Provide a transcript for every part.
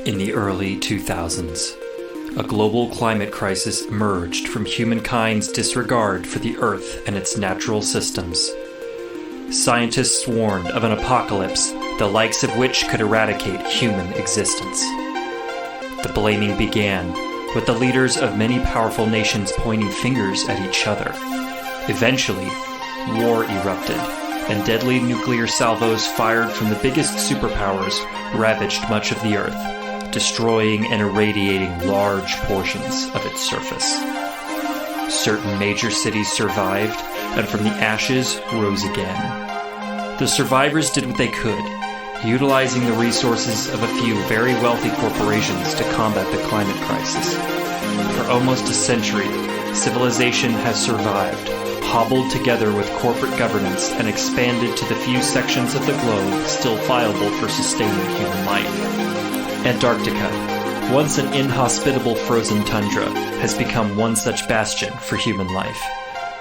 In the early 2000s, a global climate crisis emerged from humankind's disregard for the Earth and its natural systems. Scientists warned of an apocalypse the likes of which could eradicate human existence. The blaming began with the leaders of many powerful nations pointing fingers at each other. Eventually, war erupted, and deadly nuclear salvos fired from the biggest superpowers ravaged much of the Earth, destroying and irradiating large portions of its surface. Certain major cities survived, and from the ashes rose again. The survivors did what they could, utilizing the resources of a few very wealthy corporations to combat the climate crisis. For almost a century, civilization has survived, hobbled together with corporate governance and expanded to the few sections of the globe still viable for sustaining human life. Antarctica, once an inhospitable frozen tundra, has become one such bastion for human life.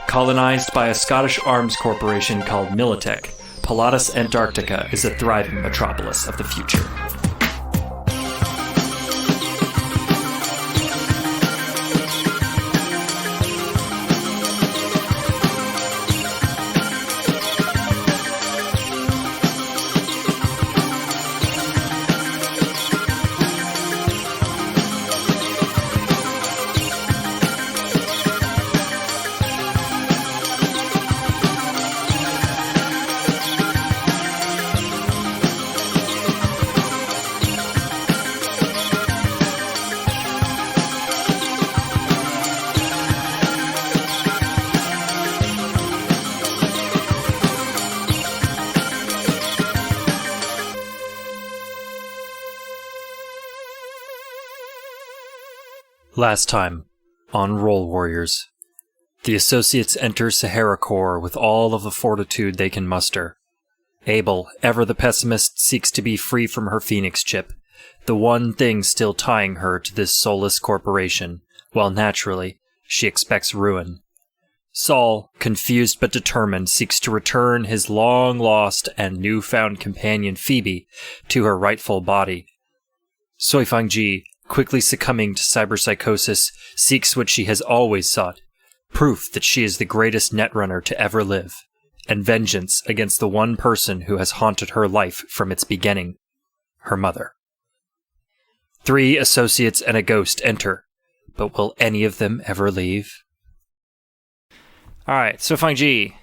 Colonized by a Scottish arms corporation called Militech, Pilatus Antarctica is a thriving metropolis of the future. Last time, on Roll Warriors, the Associates enter Sahara Core with all of the fortitude they can muster. Abel, ever the pessimist, seeks to be free from her Phoenix chip, the one thing still tying her to this soulless corporation, while naturally, she expects ruin. Saul, confused but determined, seeks to return his long-lost and newfound companion Phoebe to her rightful body. Suifenji, quickly succumbing to cyberpsychosis, seeks what she has always sought, proof that she is the greatest netrunner to ever live, and vengeance against the one person who has haunted her life from its beginning, her mother. 3 associates and a ghost enter, but will any of them ever leave? Alright, Suifenji.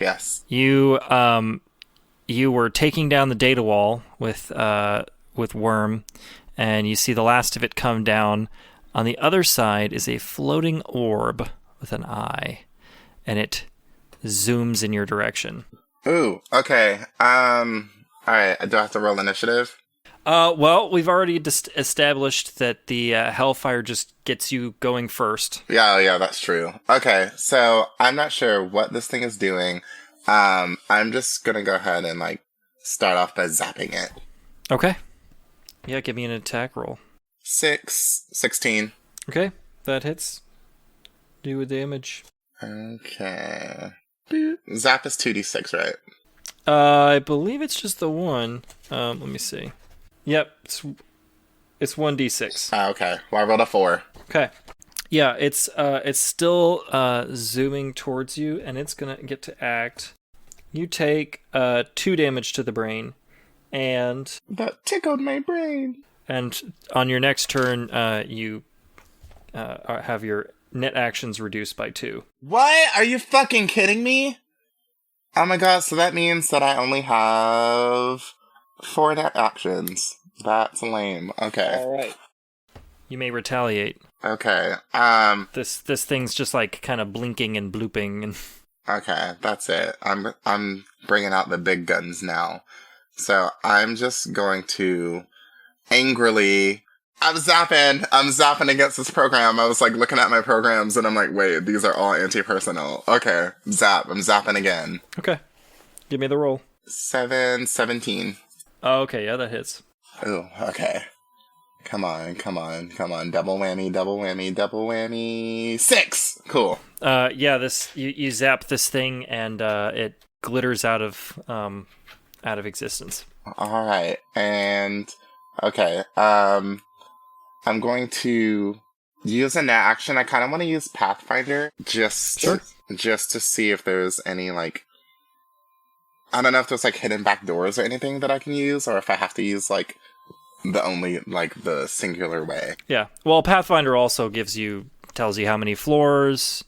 Yes. You were taking down the data wall with Worm, and you see the last of it come down. On the other side is a floating orb with an eye, and it zooms in your direction. Ooh, okay. Alright, do I have to roll initiative? Well, we've already established that the Hellfire just gets you going first. Yeah, that's true. Okay, so I'm not sure what this thing is doing. I'm just gonna go ahead and, start off by zapping it. Okay. Yeah, give me an attack roll. 16. Okay, that hits. Do a damage. Okay. Zap is 2d6, right? I believe it's just the one. Let me see. Yep, it's 1d6. Okay. Well, I rolled a 4. Okay. Yeah, it's still zooming towards you, and it's gonna get to act. You take 2 damage to the brain. And that tickled my brain. And on your next turn, you have your net actions reduced by 2. What? Are you fucking kidding me? Oh my god, so that means that I only have 4 net actions. That's lame. Okay. Alright. You may retaliate. Okay. This thing's just kind of blinking and blooping and Okay, that's it. I'm bringing out the big guns now. So I'm just going to angrily... I'm zapping against this program. I was looking at my programs and I'm like, wait, these are all anti-personnel. Okay, zap. I'm zapping again. Okay. Give me the roll. 17. Oh, okay, yeah, that hits. Ooh, okay. Come on. Double whammy. 6! Cool. Yeah, you zap this thing and it glitters out of existence. All right, and Okay. I'm going to use a net action. I kind of want to use Pathfinder just to see if there's any, like, I don't know if there's, like, hidden back doors or anything that I can use, or if I have to use, like, the singular way. Yeah. Well, Pathfinder also tells you how many floors,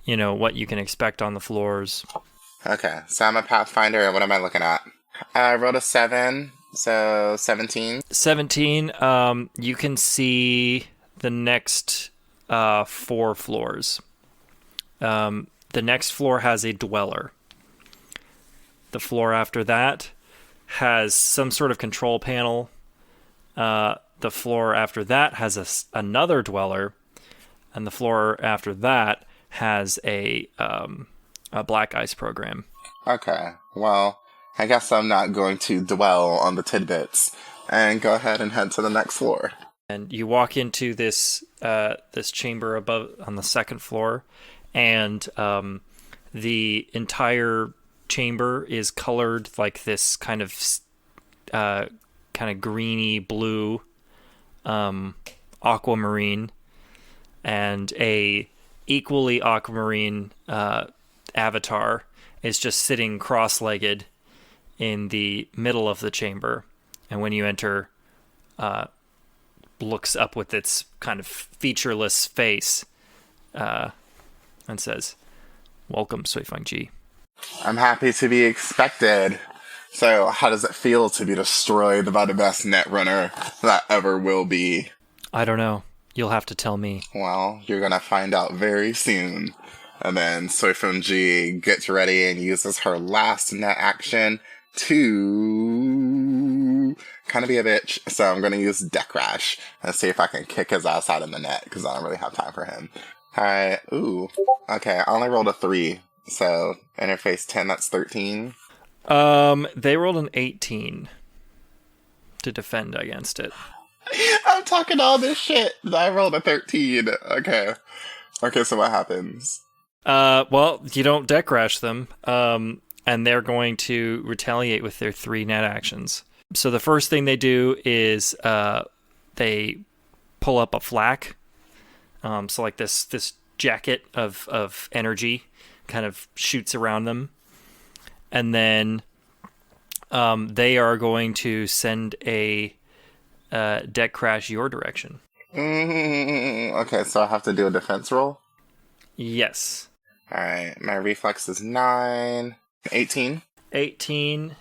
what you can expect on the floors. Okay, so I'm a Pathfinder. What am I looking at? I rolled a 7, so 17. 17, you can see the next 4 floors. The next floor has a dweller. The floor after that has some sort of control panel. The floor after that has another dweller. And the floor after that has a black ice program. Okay, well, I guess I'm not going to dwell on the tidbits and go ahead and head to the next floor. And you walk into this chamber above on the second floor, and the entire chamber is colored like this kind of greeny blue, aquamarine, and a equally aquamarine avatar is just sitting cross-legged in the middle of the chamber, and when you enter, looks up with its kind of featureless face and says, "Welcome, Suifenji." I'm happy to be expected. So, how does it feel to be destroyed by the best netrunner that ever will be? I don't know. You'll have to tell me. Well, you're gonna find out very soon. And then Suifenji gets ready and uses her last net action to kind of be a bitch. So I'm going to use Deck Rash and see if I can kick his ass out of the net, because I don't really have time for him. Alright, ooh. Okay, I only rolled a 3. So, interface 10, that's 13. They rolled an 18 to defend against it. I'm talking all this shit. I rolled a 13. Okay, so what happens? Well, you don't deck rash them, and they're going to retaliate with their 3 net actions. So the first thing they do is they pull up a flak. So like this jacket of energy kind of shoots around them, and then they are going to send a deck crash your direction. Okay, so I have to do a defense roll? Yes. Alright, my reflex is 9. 18? 18,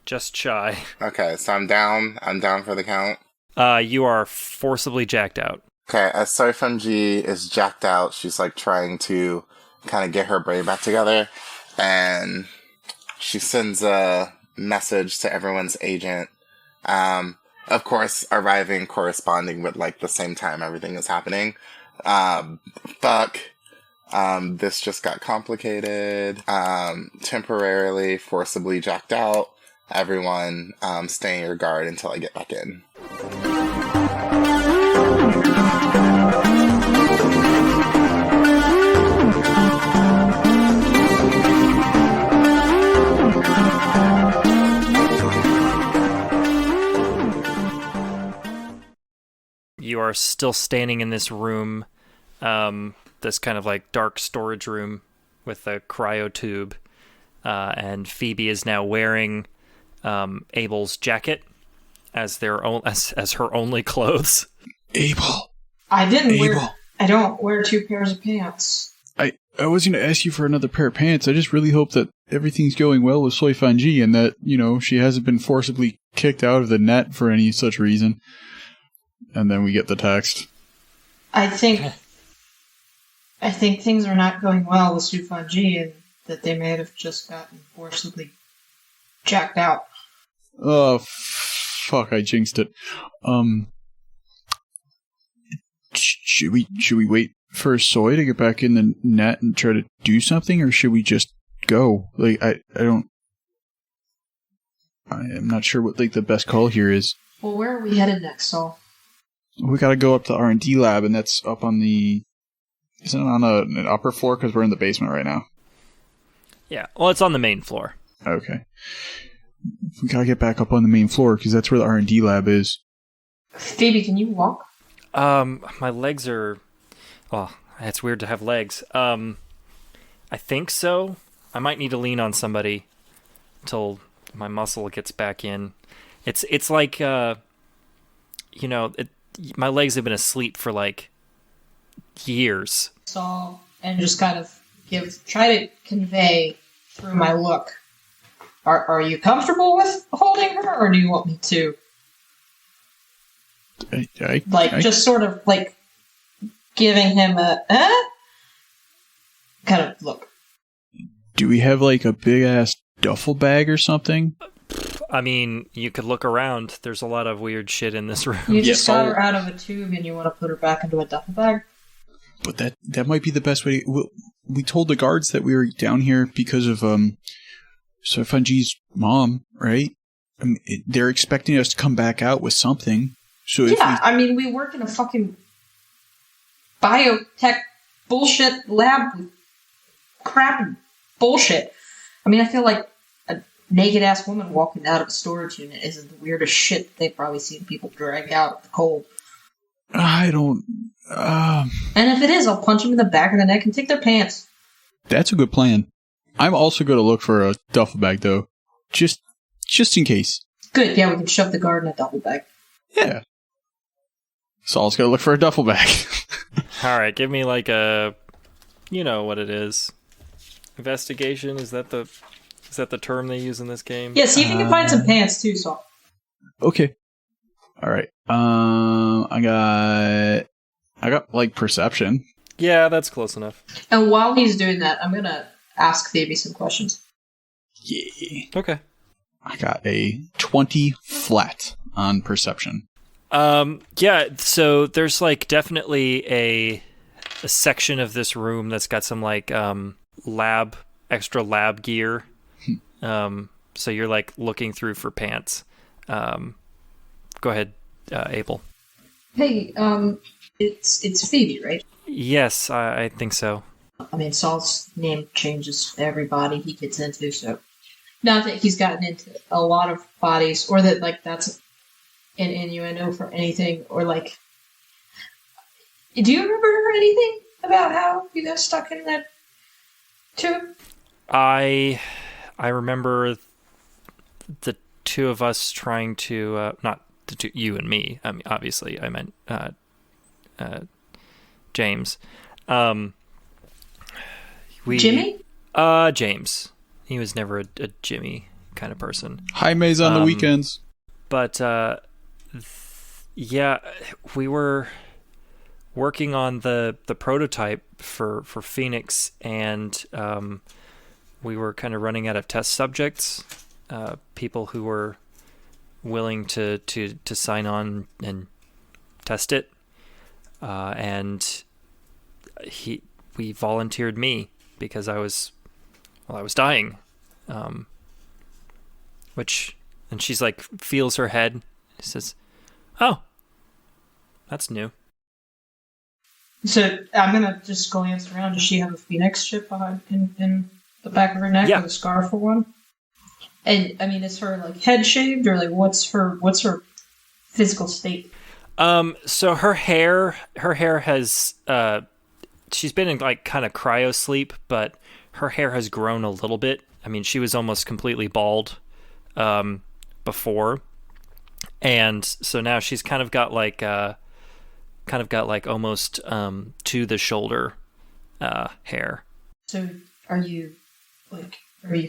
just shy. Okay, so I'm down for the count. You are forcibly jacked out. Okay, as Suifenji is jacked out, she's like trying to kind of get her brain back together, and she sends a message to everyone's agent. Of course, corresponding with like the same time everything is happening. This just got complicated. Temporarily, forcibly jacked out. Everyone, stay in your guard until I get back in. You are still standing in this room, this kind of like dark storage room with a cryo tube, and Phoebe is now wearing Abel's jacket as her only clothes. Abel. I don't wear 2 pairs of pants. I was going to ask you for another pair of pants. I just really hope that everything's going well with Suifenji and that, she hasn't been forcibly kicked out of the net for any such reason. And then we get the text. I think things are not going well with Suifenji, and that they may have just gotten forcibly jacked out. Oh, fuck, I jinxed it. Should we wait for Soy to get back in the net and try to do something, or should we just go? Like, I'm not sure what, like, the best call here is. Well, where are we headed next, Saul? We gotta go up to the R&D lab, and that's up on the... Isn't it on an upper floor? Because we're in the basement right now. Yeah, well, it's on the main floor. Okay. we gotta get back up on the main floor because that's where the R&D lab is. Phoebe, can you walk? My legs are... Well, it's weird to have legs. I think so. I might need to lean on somebody until my muscle gets back in. It's like, my legs have been asleep for, like, years. Saul, and just kind of try to convey through my look. Are you comfortable with holding her, or do you want me to? Just sort of, like, giving him a, kind of look. Do we have, like, a big-ass duffel bag or something? I mean, you could look around. There's a lot of weird shit in this room. You just got her out of a tube and you want to put her back into a duffel bag? But that might be the best way. We told the guards that we were down here because of Suifenji's mom, right? I mean, they're expecting us to come back out with something. So we work in a fucking biotech bullshit lab with crap and bullshit. I mean, I feel like a naked-ass woman walking out of a storage unit isn't the weirdest shit they've probably seen people drag out of the cold. I don't... And if it is, I'll punch them in the back of the neck and take their pants. That's a good plan. I'm also going to look for a duffel bag, though. Just in case. Good, yeah, we can shove the guard in a duffel bag. Yeah. Saul's going to look for a duffel bag. Alright, give me like a... You know what it is. Investigation? Is that the term they use in this game? Yeah, see if you can find some pants, too, Saul. Okay. Alright. I got, like, perception. Yeah, that's close enough. And while he's doing that, I'm gonna ask Phoebe some questions. Yeah. Okay. I got a 20 flat on perception. Yeah, so there's, like, definitely a section of this room that's got some, like, extra lab gear. So you're, like, looking through for pants. Go ahead, Abel. Hey, it's Phoebe, right? Yes, I think so. I mean, Saul's name changes for every body he gets into, so... Not that he's gotten into a lot of bodies, or that, like, that's an innuendo for anything, or, like... Do you remember anything about how you got stuck in that tube? I remember the two of us trying to... not the two, you and me. I mean, obviously, I meant James. Jimmy? James. He was never a Jimmy kind of person. Jaime's on the weekends. But, yeah, we were working on the prototype for Phoenix, and we were kind of running out of test subjects, people who were willing to sign on and test it. And we volunteered me because I was dying. And she's like, feels her head, says, "Oh, that's new." So I'm gonna just glance around. Does she have a Phoenix chip behind in the back of her neck with a scar for one? And I mean, is her like head shaved, or like what's her physical state? So her hair has she's been in like kind of cryo sleep, but her hair has grown a little bit. I mean, she was almost completely bald before, and so now she's kind of got like almost to the shoulder hair. So are you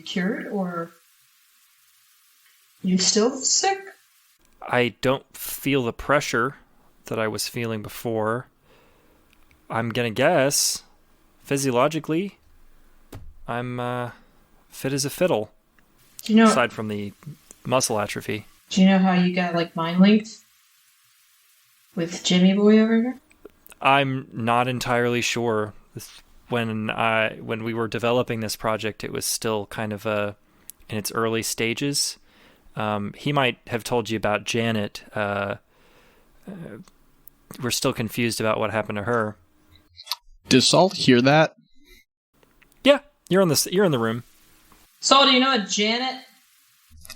cured, or you still sick? I don't feel the pressure that I was feeling before. I'm gonna guess, physiologically, I'm fit as a fiddle. Do you know, aside from the muscle atrophy. Do you know how you got like mind linked with Jimmy Boy over here? I'm not entirely sure. When we were developing this project, it was still kind of in its early stages. He might have told you about Janet. We're still confused about what happened to her. Does Saul hear that? Yeah, you're in the room. Saul, do you know a Janet?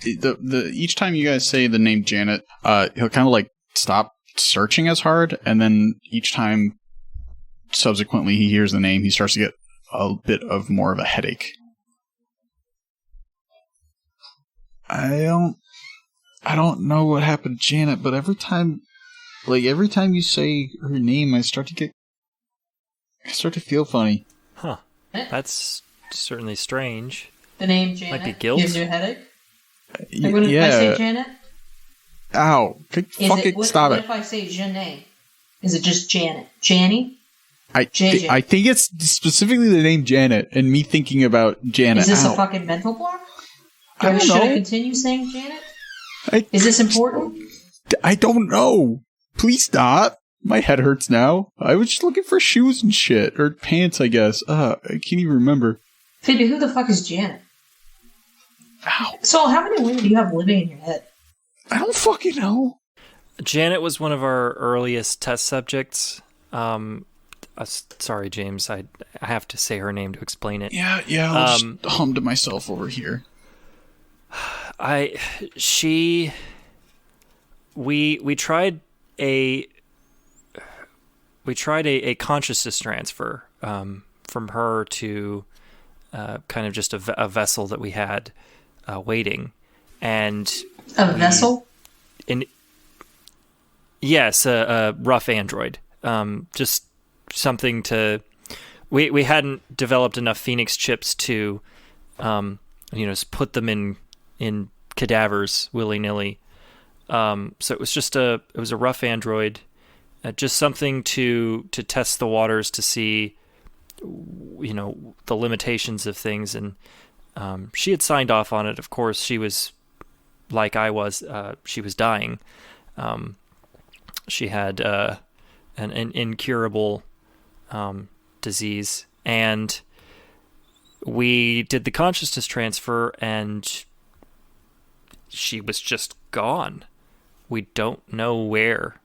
the each time you guys say the name Janet, he'll kind of like stop searching as hard, and then each time subsequently he hears the name, he starts to get a bit of more of a headache. I don't know what happened to Janet, but every time you say her name, I start to feel funny. Huh. That's certainly strange. The name Janet might be guilt. Gives you a headache? Yeah. If I say Janet? Ow. Stop what it. If I say Janet? Is it just Janet? Janny? I think it's specifically the name Janet, and me thinking about Janet. Is this a fucking mental block? Should I continue saying Janet? Is this important? I don't know. Please stop. My head hurts now. I was just looking for shoes and shit. Or pants, I guess. I can't even remember. Phoebe, who the fuck is Janet? Ow. So, how many women do you have living in your head? I don't fucking know. Janet was one of our earliest test subjects. Sorry, James. I have to say her name to explain it. Yeah. I'll just hum to myself over here. We tried a consciousness transfer from her to kind of just a vessel that we had waiting, and a vessel. Yes, a rough android. Just something to. We hadn't developed enough Phoenix chips to, just put them in cadavers willy nilly. So it was a rough android, just something to test the waters to see, the limitations of things. And she had signed off on it. Of course, she was like I was. She was dying. She had an incurable disease, and we did the consciousness transfer, and she was just gone. We don't know where.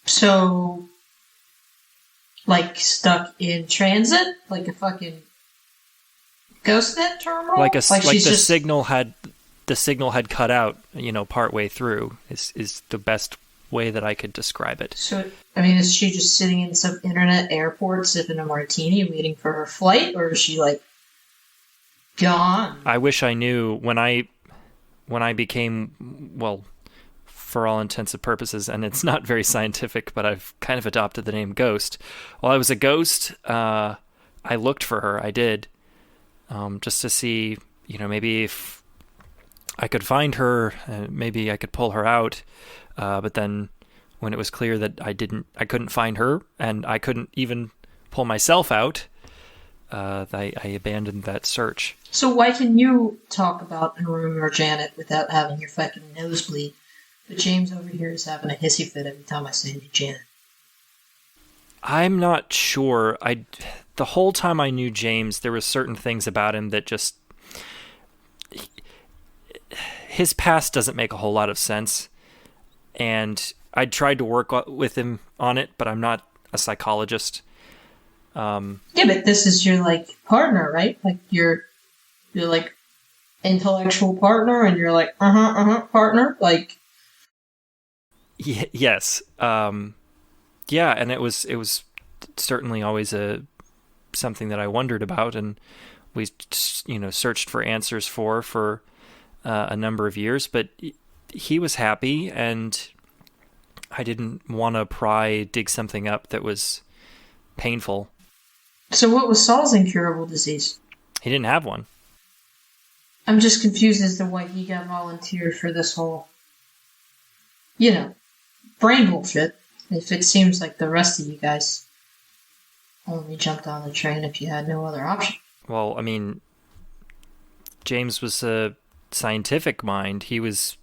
So, like stuck in transit, like a fucking ghost net terminal, like the signal had cut out. Partway through is the best way that I could describe it. So, is she just sitting in some internet airport sipping a martini waiting for her flight, or is she like gone? I wish I knew. When I became, well, for all intents and purposes, and it's not very scientific, but I've kind of adopted the name Ghost. While I was a ghost, I looked for her. I did, just to see, maybe if I could find her, maybe I could pull her out. But then when it was clear that I couldn't find her, and I couldn't even pull myself out, I abandoned that search. So why can you talk about and remember Janet without having your fucking nosebleed? But James over here is having a hissy fit every time I say Janet. I'm not sure. The whole time I knew James, there were certain things about him that just... His past doesn't make a whole lot of sense. And I tried to work with him on it, but I'm not a psychologist. Yeah, but this is your, partner, right? Like, you're intellectual partner, and you're partner, Yes. Yeah, and it was certainly always something that I wondered about, and we, searched for answers for a number of years, but he was happy, and I didn't want to dig something up that was painful. So what was Saul's incurable disease? He didn't have one. I'm just confused as to why he got volunteered for this whole, brain bullshit. If it seems like the rest of you guys only jumped on the train if you had no other option. Well, James was a scientific mind. He was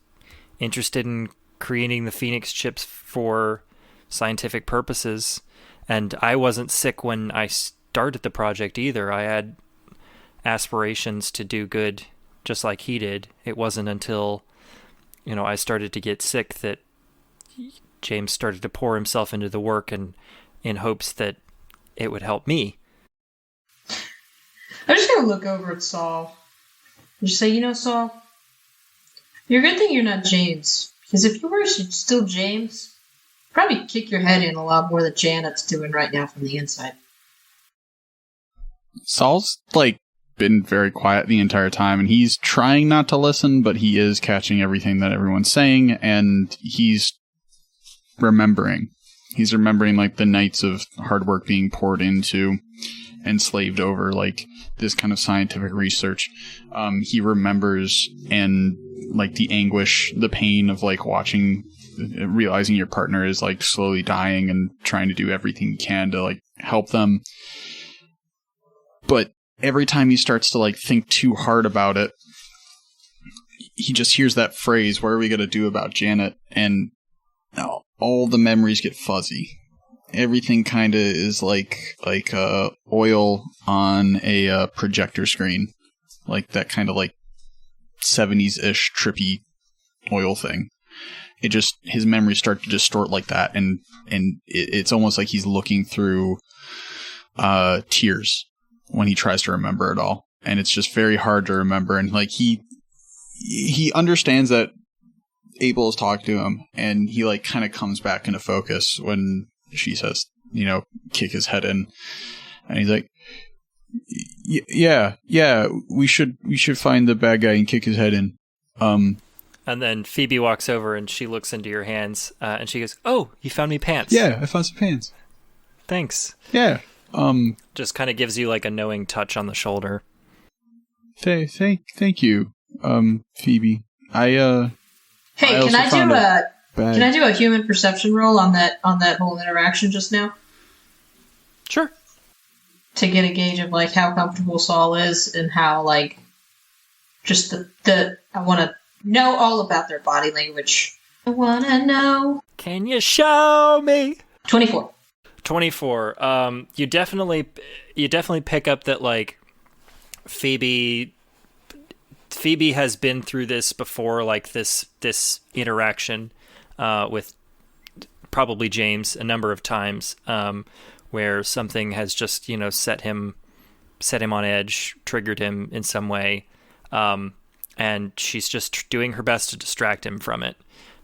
interested in creating the Phoenix chips for scientific purposes, and I wasn't sick when I started the project either. I had aspirations to do good just like he did. It wasn't until I started to get sick that James started to pour himself into the work, and in hopes that it would help me. I'm just gonna look over at Saul Just say, Saul, you're a good thing you're not James. Because if you were still James, probably kick your head in a lot more than Janet's doing right now from the inside. Saul's, been very quiet the entire time, and he's trying not to listen, but he is catching everything that everyone's saying, and he's remembering. He's remembering, the nights of hard work being poured into and slaved over, this kind of scientific research. He remembers, and, the anguish, the pain of, realizing your partner is, slowly dying and trying to do everything you can to, help them. But every time he starts to, think too hard about it, he just hears that phrase, what are we going to do about Janet? And all the memories get fuzzy. Everything kind of is like oil on a projector screen. That kind of 70s-ish trippy oil thing. His memories start to distort like that, and it's almost like he's looking through tears when he tries to remember it all. And it's just very hard to remember. And he understands that Abel is talking to him, and he kind of comes back into focus when she says, kick his head in. And he's like, yeah, we should find the bad guy and kick his head in. And then Phoebe walks over and she looks into your hands, and she goes, "Oh, you found me pants." Yeah, I found some pants. Thanks. Yeah. Just kind of gives you a knowing touch on the shoulder. Thank you, Phoebe. Hey, can I do a human perception roll on that whole interaction just now? Sure. To get a gauge of how comfortable Saul is and how just the I want to know all about their body language. I want to know. Can you show me? 24. 24. You definitely pick up that Phoebe has been through this before, this interaction with probably James a number of times, where something has just set him on edge, triggered him in some way, and she's just doing her best to distract him from it,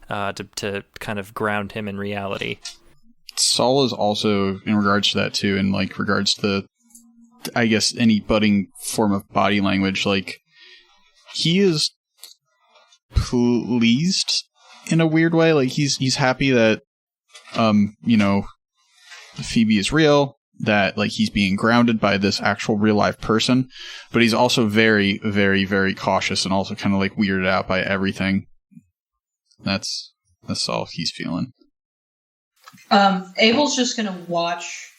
to kind of ground him in reality. Saul is also, in regards to that too, in regards to, I guess, any budding form of body language, he is pleased in a weird way. He's happy that, Phoebe is real, that he's being grounded by this actual real life person, but he's also very, very, very cautious and also kind of weirded out by everything. That's all he's feeling. Abel's just gonna watch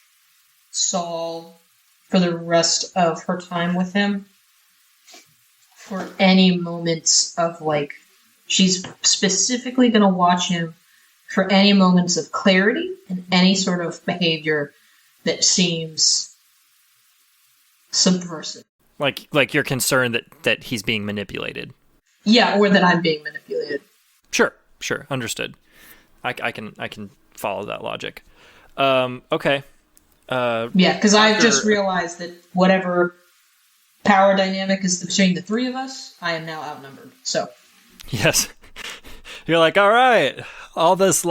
Saul for the rest of her time with him for any moments of she's specifically gonna watch him for any moments of clarity and any sort of behavior that seems subversive. Like you're concerned that he's being manipulated. Yeah, or that I'm being manipulated. Sure, understood. I can follow that logic. Okay. Yeah, because I've just realized that whatever power dynamic is between the three of us, I am now outnumbered. So. Yes. You're all right. All these,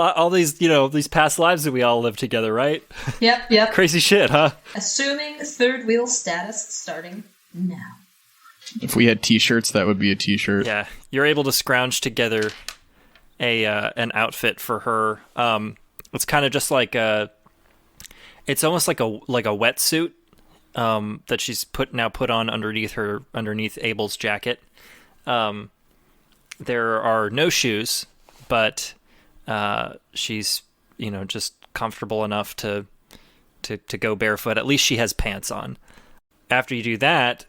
these past lives that we all lived together, right? Yep. Crazy shit, huh? Assuming third wheel status starting now. If we had t-shirts, that would be a t-shirt. Yeah. You're able to scrounge together an outfit for her. It's kind of just it's almost like a wetsuit that she's put on underneath Abel's jacket. There are no shoes, but she's just comfortable enough to go barefoot. At least she has pants on. After you do that,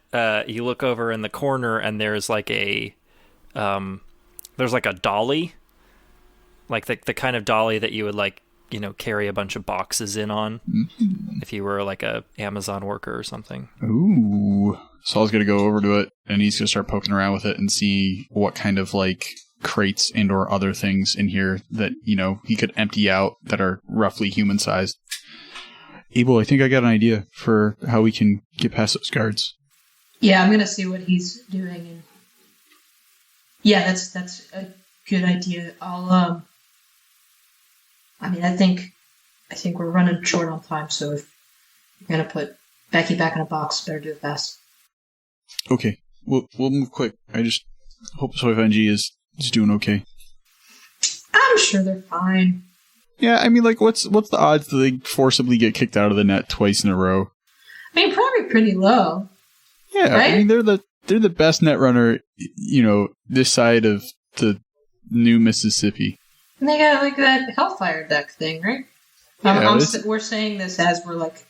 you look over in the corner and there's a dolly, the kind of dolly that you would carry a bunch of boxes in on, if you were a Amazon worker or something. Ooh. Saul's gonna go over to it and he's gonna start poking around with it and see what kind of crates and or other things in here that he could empty out that are roughly human sized. Abel, I think I got an idea for how we can get past those guards. Yeah, I'm gonna see what he's doing and Yeah, that's a good idea. I think we're running short on time, so if you're gonna put Becky back in a box, better do it fast. Okay, we'll move quick. I just hope Suifenji is doing okay. I'm sure they're fine. Yeah, I mean, like, what's the odds that they forcibly get kicked out of the net twice in a row? I mean, probably pretty low. Yeah, right? I mean, they're the best net runner, this side of the new Mississippi. And they got like that Hellfire deck thing, right? Yeah, we're saying this as we're like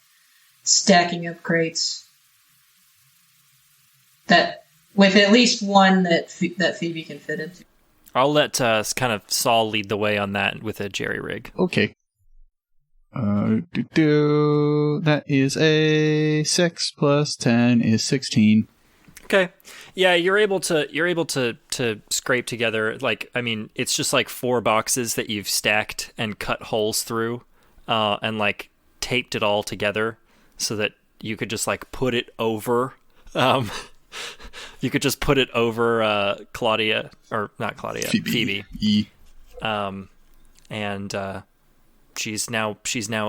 stacking up crates that with at least one that Phoebe can fit into. I'll let kind of Saul lead the way on that with a jerry rig. Okay. That is a 6 plus 10 is 16. Okay. Yeah, you're able to scrape together, like, I mean, it's just like 4 boxes that you've stacked and cut holes through, and like taped it all together so that you could just like put it over you could just put it over Claudia, or not Claudia, Phoebe. And she's now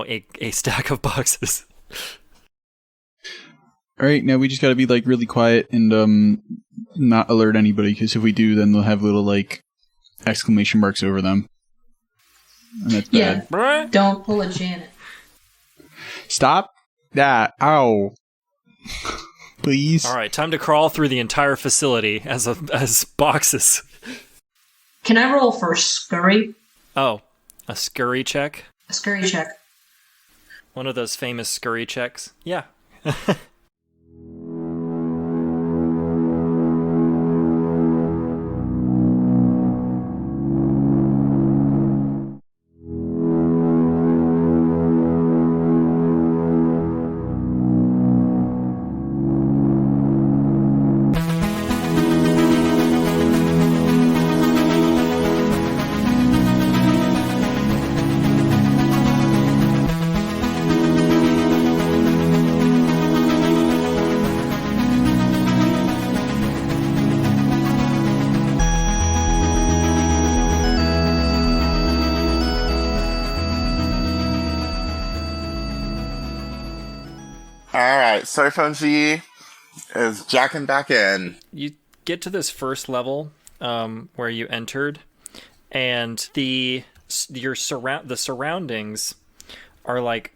a stack of boxes. All right, now we just got to be like really quiet and not alert anybody, because if we do, then they'll have little like exclamation marks over them, and that's bad. Yeah, don't pull a Janet. Stop that! Ow! Please. All right, time to crawl through the entire facility as boxes. Can I roll for scurry? Oh, a scurry check? A scurry check. One of those famous scurry checks? Yeah. Alright, Suifenji is jacking back in. You get to this first level where you entered, and the surroundings are like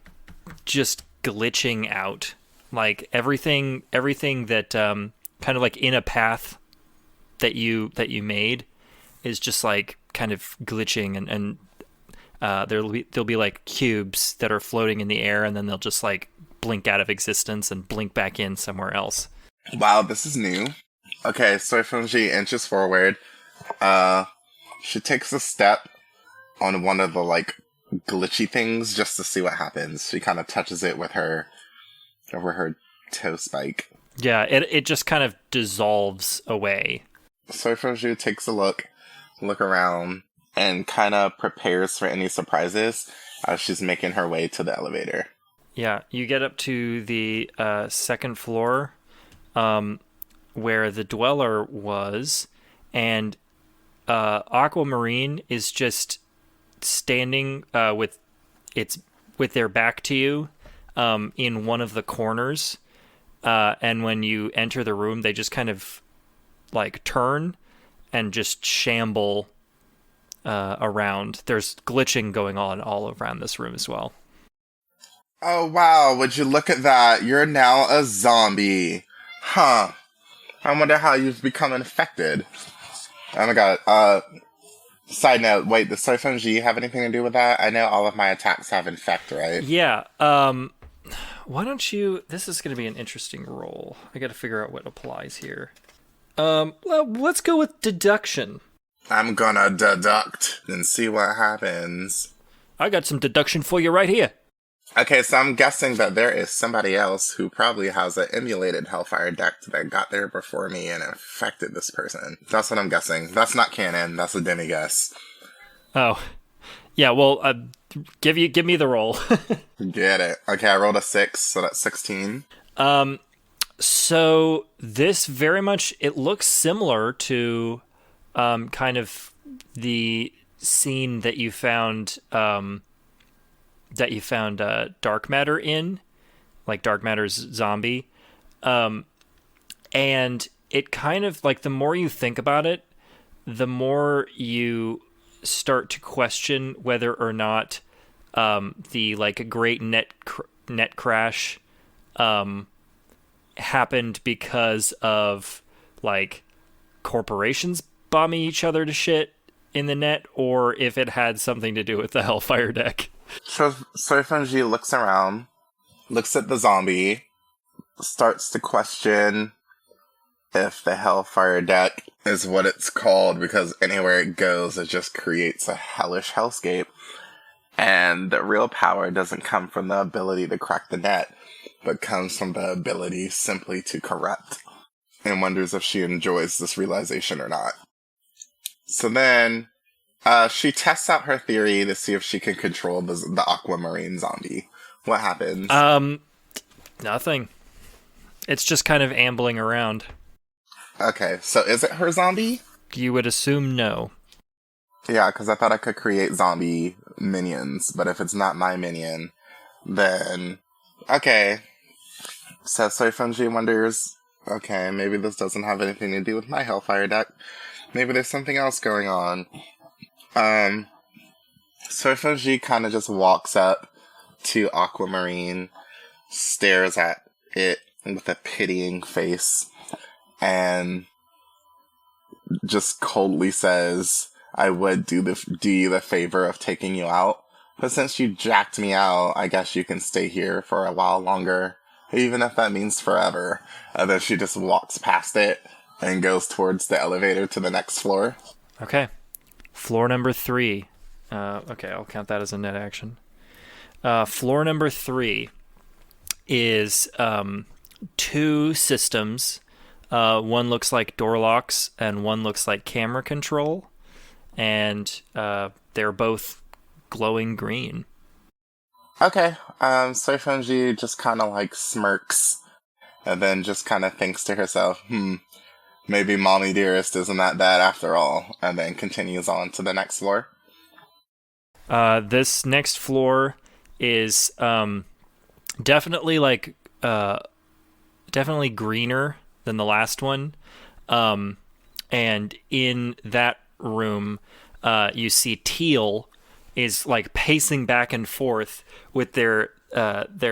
just glitching out. Like everything that kind of like in a path that you made is just like kind of glitching, and there'll be like cubes that are floating in the air, and then they'll just like blink out of existence and blink back in somewhere else. Wow, this is new. Okay, Suifenji inches forward. She takes a step on one of the like glitchy things just to see what happens. She kind of touches it with her over her toe spike. Yeah, it just kind of dissolves away. Suifenji takes a look around, and kind of prepares for any surprises as she's making her way to the elevator. Yeah, you get up to the second floor where the dweller was, and Aquamarine is just standing with their back to you in one of the corners. And when you enter the room, they just kind of like turn and just shamble around. There's glitching going on all around this room as well. Oh wow, would you look at that? You're now a zombie. Huh. I wonder how you've become infected. Oh my god, side note, wait, does Suifenji have anything to do with that? I know all of my attacks have infect, right? Yeah, why don't you... This is going to be an interesting roll. I gotta figure out what applies here. Well, let's go with deduction. I'm gonna deduct and see what happens. I got some deduction for you right here. Okay, so I'm guessing that there is somebody else who probably has an emulated Hellfire deck that got there before me and infected this person. That's what I'm guessing. That's not canon. That's a demi guess. Oh. Yeah, well, give me the roll. Get it. Okay, I rolled a 6, so that's 16. So this very much, it looks similar to kind of the scene that you found dark matter in, like dark matter's zombie, and it kind of like the more you think about it, the more you start to question whether or not the like great net crash happened because of like corporations bombing each other to shit in the net, or if it had something to do with the Hellfire deck. So Suifenji looks around, looks at the zombie, starts to question if the Hellfire deck is what it's called, because anywhere it goes, it just creates a hellish hellscape. And the real power doesn't come from the ability to crack the net, but comes from the ability simply to corrupt. And wonders if she enjoys this realization or not. So then, she tests out her theory to see if she can control the aquamarine zombie. What happens? Nothing. It's just kind of ambling around. Okay, so is it her zombie? You would assume no. Yeah, because I thought I could create zombie minions, but if it's not my minion, then... Okay. So Suifenji wonders, okay, maybe this doesn't have anything to do with my Hellfire deck. Maybe there's something else going on. Suifenji kind of just walks up to Aquamarine, stares at it with a pitying face, and just coldly says, I would do you the favor of taking you out, but since you jacked me out, I guess you can stay here for a while longer, even if that means forever. And then she just walks past it and goes towards the elevator to the next floor. Okay. Floor number 3. Okay, I'll count that as a net action. Floor number 3 is 2 systems. One looks like door locks, and one looks like camera control. And they're both glowing green. Okay, Suifenji just kind of like smirks, and then just kind of thinks to herself, maybe Mommy Dearest isn't that bad after all, and then continues on to the next floor. This next floor is definitely like definitely greener than the last one, and in that room, you see Teal is like pacing back and forth with their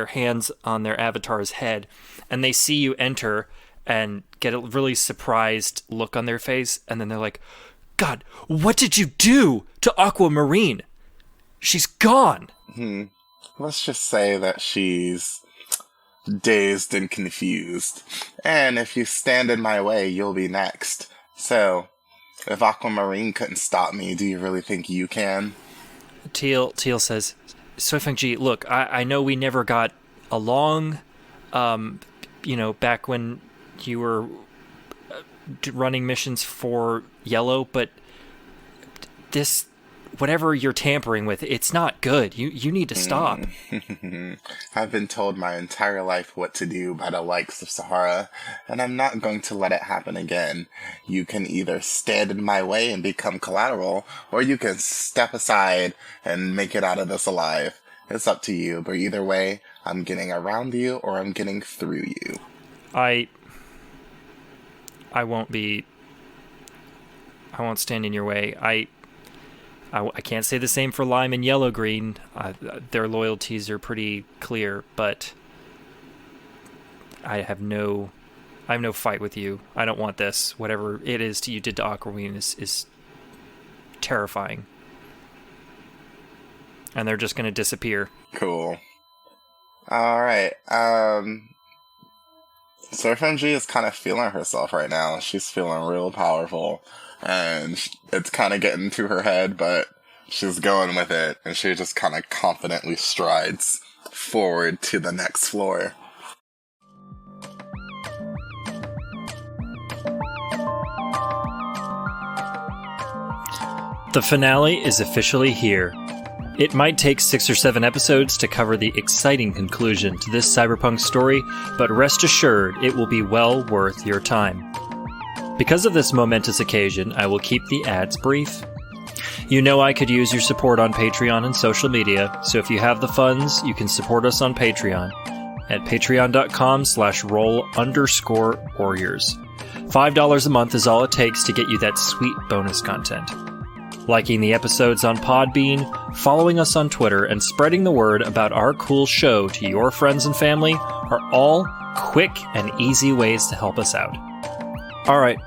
hands on their avatar's head, and they see you enter and get a really surprised look on their face, and then they're like, God, what did you do to Aquamarine? She's gone. Let's just say that she's dazed and confused, and if you stand in my way, you'll be next. So, if Aquamarine couldn't stop me, do you really think you can? Teal says, Suifenji, look, I know we never got along, back when you were running missions for Yellow, but this, whatever you're tampering with, it's not good. You need to stop. I've been told my entire life what to do by the likes of Sahara, and I'm not going to let it happen again. You can either stand in my way and become collateral, or you can step aside and make it out of this alive. It's up to you, but either way, I'm getting around you or I'm getting through you. I won't stand in your way. I can't say the same for Lime and Yellow Green. Their loyalties are pretty clear, but I have no fight with you. I don't want this. Whatever it is you did to Aquamarine is terrifying. And they're just going to disappear. Cool. Alright, Suifenji is kind of feeling herself right now. She's feeling real powerful. And it's kind of getting to her head, but she's going with it. And she just kind of confidently strides forward to the next floor. The finale is officially here. It might take 6 or 7 episodes to cover the exciting conclusion to this cyberpunk story, but rest assured it will be well worth your time. Because of this momentous occasion, I will keep the ads brief. You know I could use your support on Patreon and social media, so if you have the funds, you can support us on Patreon at patreon.com/roll_warriors. $5 a month is all it takes to get you that sweet bonus content. Liking the episodes on Podbean, following us on Twitter, and spreading the word about our cool show to your friends and family are all quick and easy ways to help us out. Alright,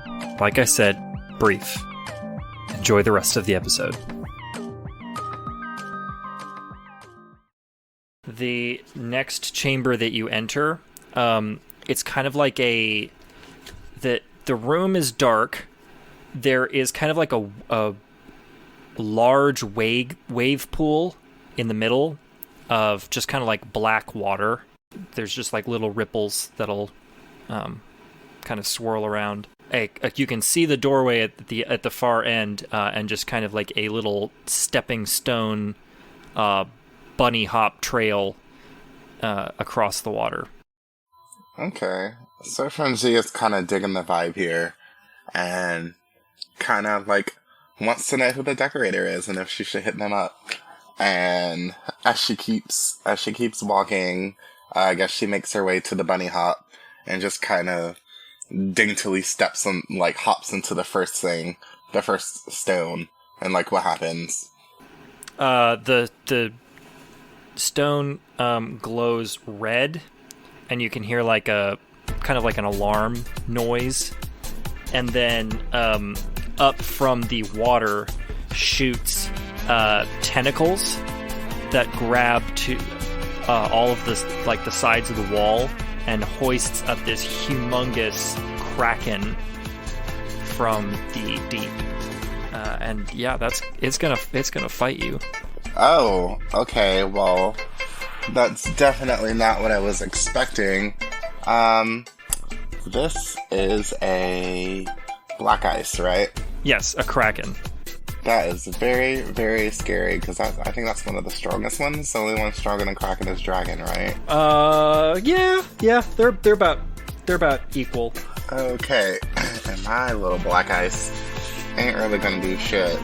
like I said, brief. Enjoy the rest of the episode. The next chamber that you enter, it's kind of like the room is dark. There is kind of like a large wave pool in the middle of just kind of like black water. There's just like little ripples that'll kind of swirl around. You can see the doorway at the far end, and just kind of like a little stepping stone bunny hop trail across the water. Okay. Suifenji is kind of digging the vibe here, and kind of like wants to know who the decorator is and if she should hit them up. And as she keeps walking, I guess she makes her way to the bunny hop and just kind of daintily hops into the first stone, and like what happens? The stone glows red, and you can hear like a kind of like an alarm noise, and then up from the water shoots tentacles that grab to all of this, like the sides of the wall, and hoists up this humongous kraken from the deep. And yeah, it's gonna fight you. Oh, okay. Well, that's definitely not what I was expecting. This is a black ice, right? Yes, a kraken. That is very, very scary, because I think that's one of the strongest ones. The only one stronger than Kraken is Dragon, right? Yeah, they're about equal. Okay, and my little black ice ain't really gonna do shit.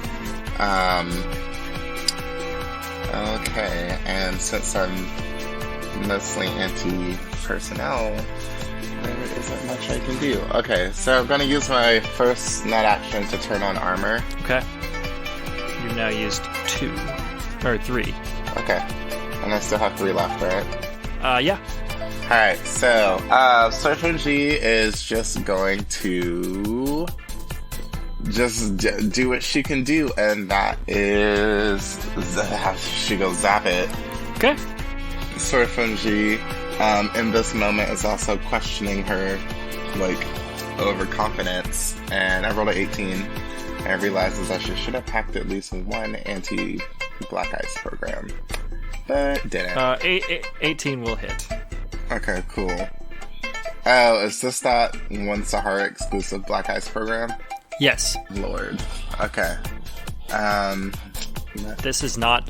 Okay, and since I'm mostly anti-personnel, there isn't much I can do. Okay, so I'm gonna use my first net action to turn on armor. Okay. You've now used 2. Or 3. Okay. And I still have 3 left, right? Yeah. Alright, so, Suifenji is just going to just do what she can do, and that is she goes zap it. Okay. Suifenji, in this moment, is also questioning her, like, overconfidence, and I rolled an 18. And realizes that she should have packed at least one anti-black ice program, but didn't. 18 will hit. Okay, cool. Oh, is this that one Sahara exclusive black ice program? Yes. Lord. Okay. This is not.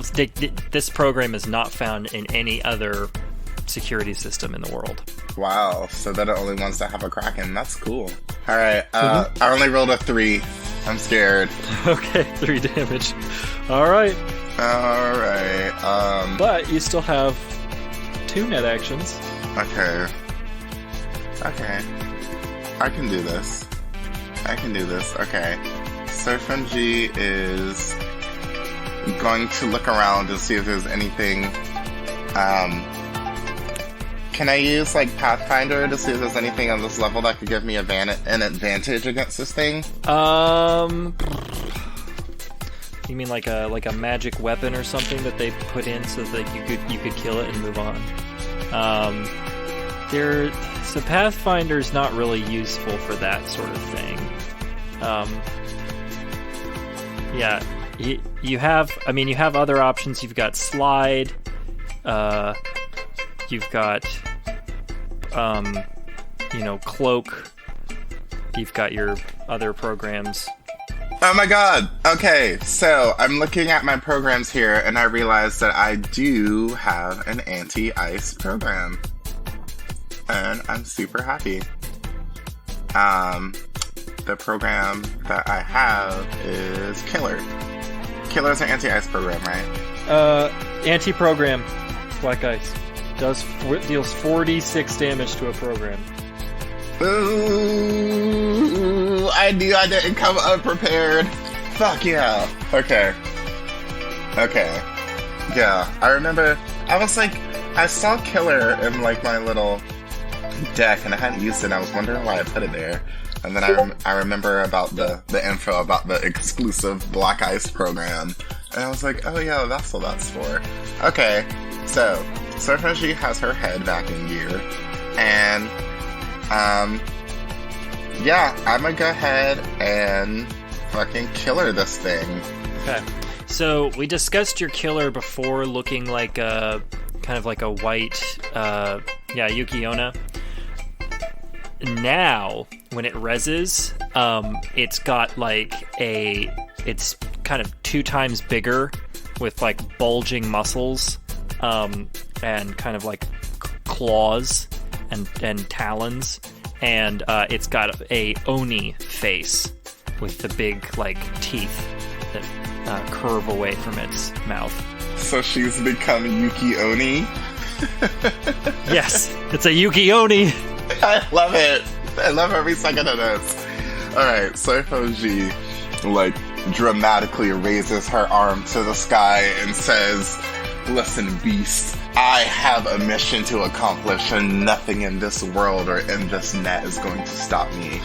This program is not found in any other security system in the world. Wow. So they're the only ones that have a Kraken. That's cool. All right. I only rolled a 3. I'm scared. Okay, 3 damage. Alright. But you still have 2 net actions. Okay. I can do this. Okay. Suifenji is going to look around to see if there's anything. Can I use like Pathfinder to see if there's anything on this level that could give me an advantage against this thing? You mean like a magic weapon or something that they put in so that you could kill it and move on? So Pathfinder's not really useful for that sort of thing. Yeah, you have other options. You've got slide. You've got, cloak. You've got your other programs. Oh my god! Okay, so I'm looking at my programs here, and I realize that I do have an anti-ice program. And I'm super happy. the program that I have is Killer. Killer's an anti-ice program, right? Anti-program. Black Ice. Deals 46 damage to a program. Ooh, I knew I didn't come unprepared. Fuck yeah. Okay. Yeah, I remember, I saw Killer in like my little deck and I hadn't used it and I was wondering why I put it there. And then I remember about the info about the exclusive Black Ice program. And I was like, oh yeah, that's what that's for. Okay, so Suifenji has her head back in gear. And, yeah, I'm gonna go ahead and fucking Killer this thing. Okay. So we discussed your Killer before looking like a kind of like a white, Yuki-onna. Now, when it reses, it's got like it's kind of 2 times bigger with like bulging muscles, and kind of like claws and talons, and it's got a Oni face with the big like teeth that curve away from its mouth. So she's become Yuki Oni? Yes, it's a Yuki Oni! I love it! I love every second of this. Alright, Suifenji, like, dramatically raises her arm to the sky and says, listen, beast, I have a mission to accomplish and nothing in this world or in this net is going to stop me.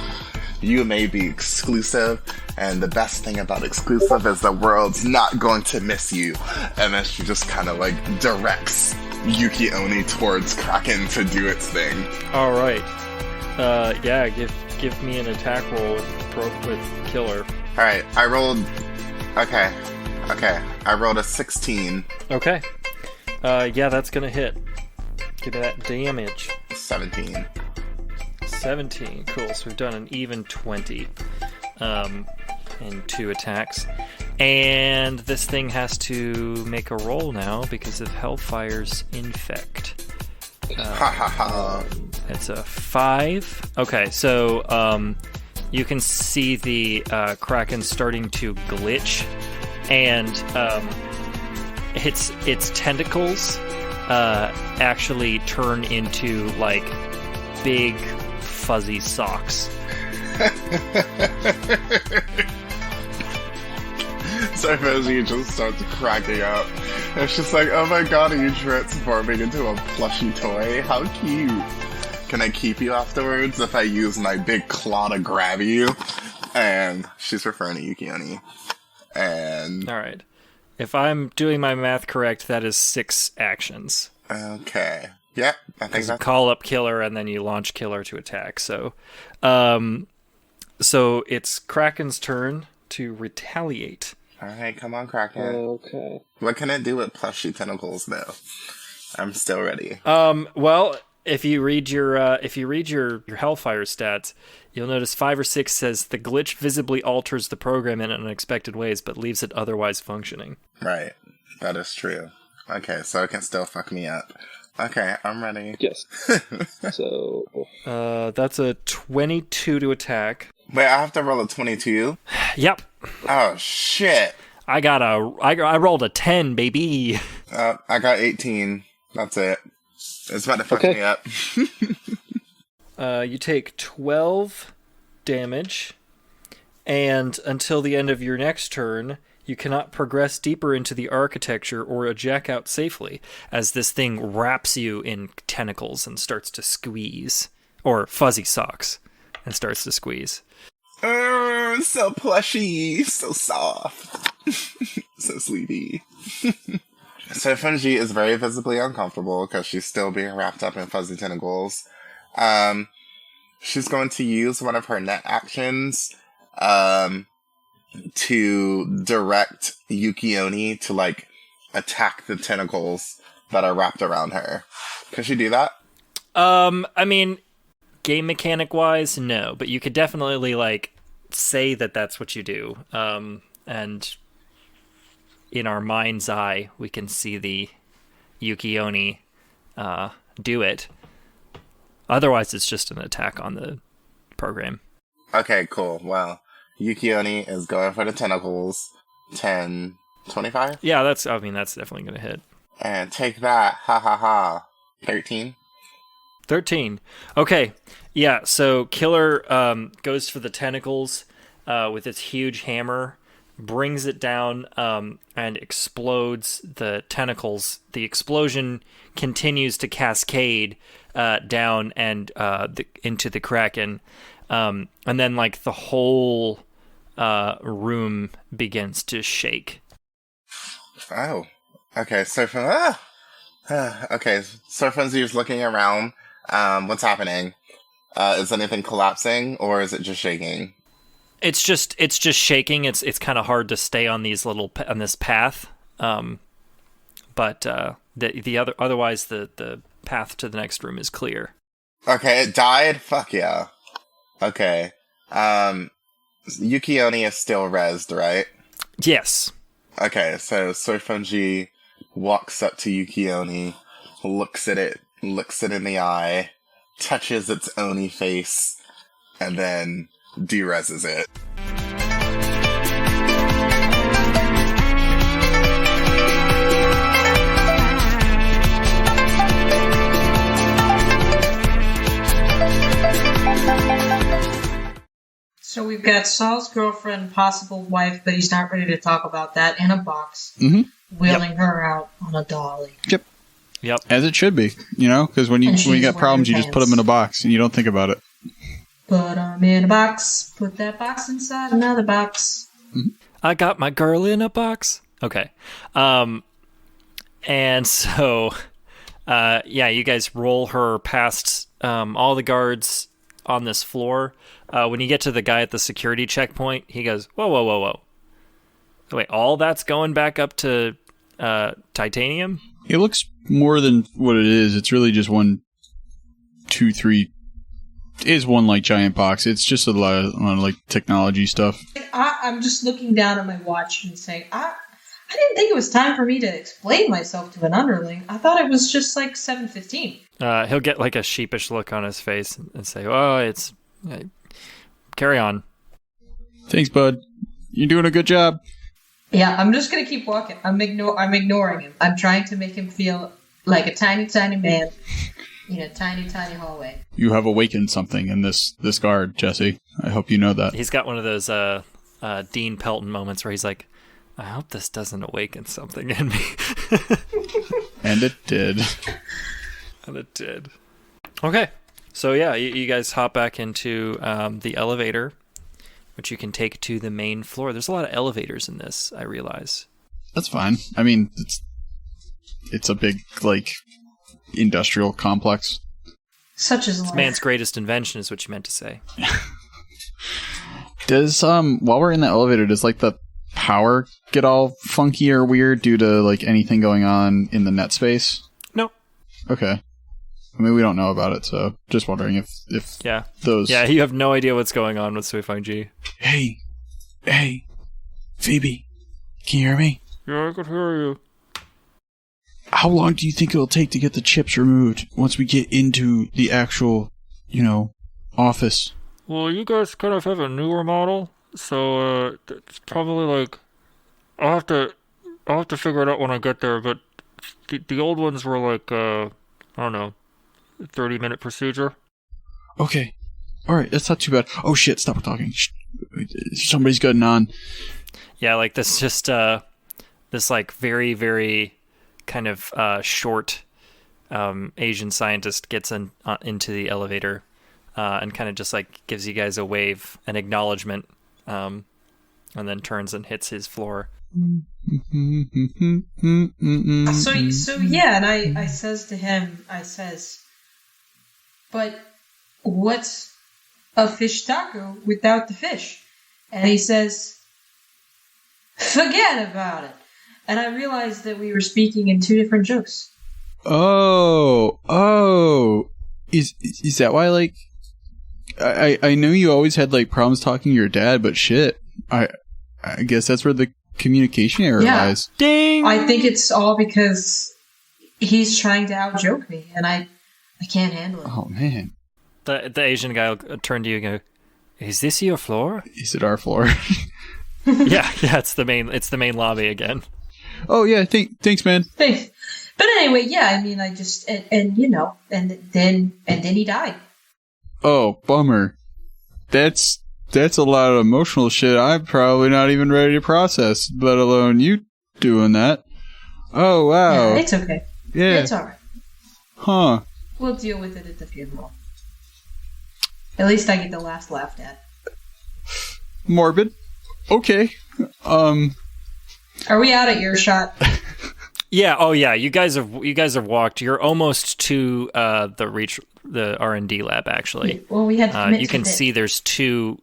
You may be exclusive, and the best thing about exclusive is the world's not going to miss you. And then she just kind of like directs Yuki Oni towards Kraken to do its thing. All right. Yeah. Give me an attack roll with Killer. All right. I rolled. Okay. I rolled a 16. Okay. Yeah, that's gonna hit. Give me that damage. 17. 17. Cool. So we've done an even 20 in 2 attacks. And this thing has to make a roll now because of Hellfire's Infect. It's a 5. Okay, so you can see the Kraken starting to glitch, and its tentacles actually turn into like big fuzzy socks. Suifenji just starts cracking up. It's just like, oh my god, are you transforming into a plushy toy? How cute. Can I keep you afterwards if I use my big claw to grab you? And she's referring to Yuki-Oni. And... Alright. If I'm doing my math correct, that is 6 actions. Okay. Yep, I think you call up Killer and then you launch Killer to attack. So it's Kraken's turn to retaliate. Alright, come on, Kraken. Okay. What can it do with plushy tentacles, though? I'm still ready. Well, if you read your Hellfire stats, you'll notice 5 or 6 says the glitch visibly alters the program in unexpected ways, but leaves it otherwise functioning. Right. That is true. Okay, so it can still fuck me up. Okay, I'm ready. Yes. So, that's a 22 to attack. Wait, I have to roll a 22? Yep. Oh, shit. I rolled a 10, baby. I got 18. That's it. It's about to fuck me up. You take 12 damage, and until the end of your next turn, you cannot progress deeper into the architecture or eject out safely, as this thing wraps you in tentacles and starts to squeeze. Or fuzzy socks, and starts to squeeze. So plushy, so soft, so sleepy. So Fungi is very visibly uncomfortable because she's still being wrapped up in fuzzy tentacles. She's going to use one of her net actions to direct Yuki-Oni to like attack the tentacles that are wrapped around her. Can she do that? I mean, game mechanic wise, no, but you could definitely like say that that's what you do. And in our mind's eye, we can see the Yuki-Oni do it. Otherwise, it's just an attack on the program. Okay, cool. Well, Yukioni is going for the tentacles. 10, 25? Yeah, that's definitely going to hit. And take that. Ha ha ha. 13? 13. Okay. Yeah, so Killer goes for the tentacles with its huge hammer, brings it down, and explodes the tentacles. The explosion continues to cascade down and into the Kraken. And then, like, the whole room begins to shake. Oh. Okay, so from... okay, Suifenji's looking around. What's happening? Is anything collapsing, or is it just shaking? It's just shaking. It's kind of hard to stay on on this path. But otherwise the path to the next room is clear. Okay, it died? Fuck yeah. Okay. Yukioni is still rezzed, right? Yes. Okay, so Suifenji walks up to Yukioni, looks at it in the eye, touches its Oni face, and then de-rezzes it. So we've got Saul's girlfriend, possible wife, but he's not ready to talk about that, in a box, wheeling her out on a dolly. Yep. As it should be, because when you got problems, you just put them in a box and you don't think about it. Put them in a box. Put that box inside another box. I got my girl in a box. Okay. And so, you guys roll her past all the guards on this floor. When you get to the guy at the security checkpoint, he goes, whoa. Wait, all that's going back up to titanium? It looks more than what it is. It's really just 1, 2, 3. It is one like giant box. It's just a lot of like technology stuff. I'm just looking down at my watch and saying, I didn't think it was time for me to explain myself to an underling. I thought it was just like 7:15. He'll get like a sheepish look on his face and say, "Oh, it's carry on." Thanks, bud. You're doing a good job. Yeah, I'm just gonna keep walking. I'm ignoring him. I'm trying to make him feel like a tiny, tiny man in a tiny, tiny hallway. You have awakened something in this guard, Jesse. I hope you know that. He's got one of those Dean Pelton moments where he's like, I hope this doesn't awaken something in me. And it did. Okay. So yeah, you guys hop back into the elevator, which you can take to the main floor. There's a lot of elevators in this, I realize. That's fine. I mean, it's a big, like, industrial complex. Such as life. Man's greatest invention is what you meant to say. Does, while we're in the elevator, does, like, the power get all funky or weird due to, like, anything going on in the Netspace? No. Okay. I mean, we don't know about it, so just wondering if those... Yeah, you have no idea what's going on with Suifenji. Hey, Phoebe, can you hear me? Yeah, I can hear you. How long do you think it'll take to get the chips removed once we get into the actual, office? Well, you guys kind of have a newer model, so it's probably like I'll have to figure it out when I get there. But the old ones were like I don't know, 30-minute procedure. Okay, all right, that's not too bad. Oh shit! Stop talking. Somebody's getting on. Yeah, like this just this like very very kind of short Asian scientist gets into the elevator. And kind of just like gives you guys a wave, an acknowledgement, and then turns and hits his floor. So yeah, and I says to him, but what's a fish taco without the fish? And he says, forget about it. And I realized that we were speaking in two different jokes. Oh, is that why, like, I know you always had, like, problems talking to your dad, but shit, I guess that's where the communication error lies. Ding! I think it's all because he's trying to out-joke me, and I can't handle it. Oh, man. The Asian guy will turn to you and go, Is this your floor? Is it our floor? yeah, it's the main lobby again. Oh yeah, thanks, man. Thanks. But anyway, yeah, I mean, I just and then he died. Oh, bummer. That's a lot of emotional shit I'm probably not even ready to process, let alone you doing that. Oh, wow. Yeah, it's okay. Yeah. It's alright. Huh. We'll deal with it at the funeral. At least I get the last laughed at. Morbid. Okay. Are we out of earshot? Yeah. Oh, yeah. You guys have walked. You're almost to the R&D lab. Actually, well, we had to commit you to can it. see there's two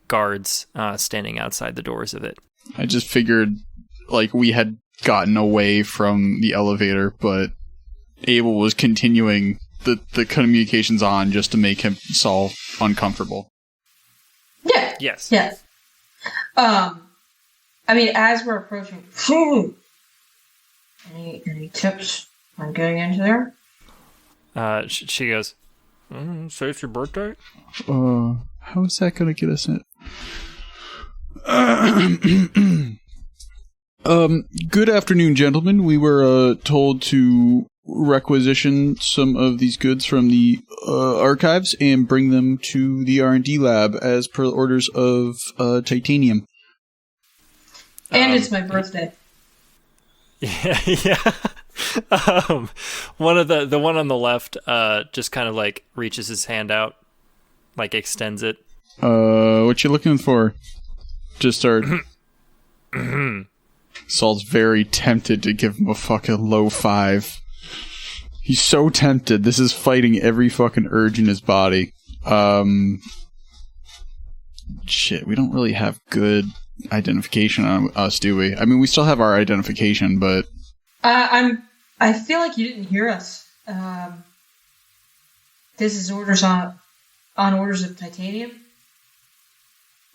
guards standing outside the doors of it. I just figured, like, we had gotten away from the elevator, but Abel was continuing the communications on just to make Saul uncomfortable. Yeah. Yes. Yeah. I mean, as we're approaching, any tips on getting into there? She goes, say it's your birthday? How is that going to get us in? Good afternoon, gentlemen. We were told to requisition some of these goods from the archives and bring them to the R&D lab as per orders of Titanium. And it's my birthday. Yeah. One of the one on the left just kind of like reaches his hand out, like extends it. What you looking for? Just start. Saul's very tempted to give him a fucking low 5. He's so tempted. This is fighting every fucking urge in his body. Shit, we don't really have good identification on us, do we? I mean, we still have our identification, but I feel like you didn't hear us. This is orders on orders of Titanium,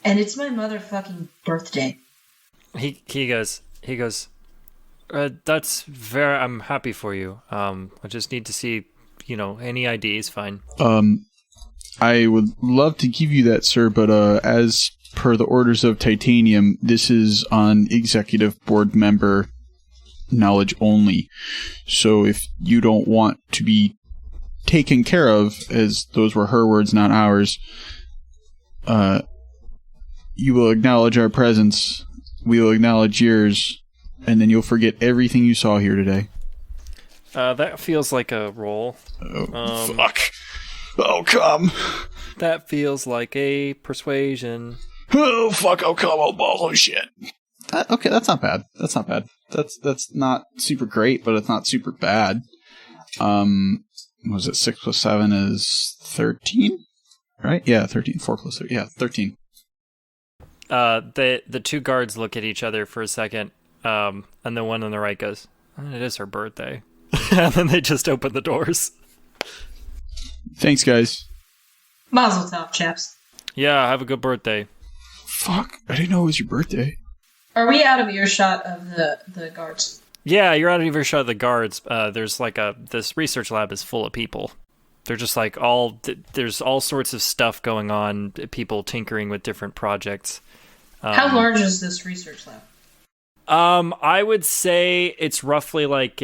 and it's my motherfucking birthday. He goes. That's very. I'm happy for you. I just need to see, any ID is fine. I would love to give you that, sir, but as per the orders of Titanium, this is on executive board member knowledge only. So if you don't want to be taken care of, as those were her words, not ours, you will acknowledge our presence, we will acknowledge yours, and then you'll forget everything you saw here today. That feels like a roll. Oh, fuck. Oh, come. That feels like a persuasion. Oh, fuck. Oh, come. Oh, bullshit. Okay, that's not bad. That's not super great, but it's not super bad. Was it 6 plus 7 is 13? Right? Yeah, 13. 4 plus 3. Yeah, 13. The two guards look at each other for a second, and the one on the right goes, "It is her birthday." And then they just open the doors. Thanks, guys. Mazel tov, chaps. Yeah, have a good birthday. Fuck, I didn't know it was your birthday. Are we out of earshot of the guards? Yeah, you're out of earshot of the guards. There's like this research lab is full of people. They're just like there's all sorts of stuff going on, people tinkering with different projects. How large is this research lab? I would say it's roughly like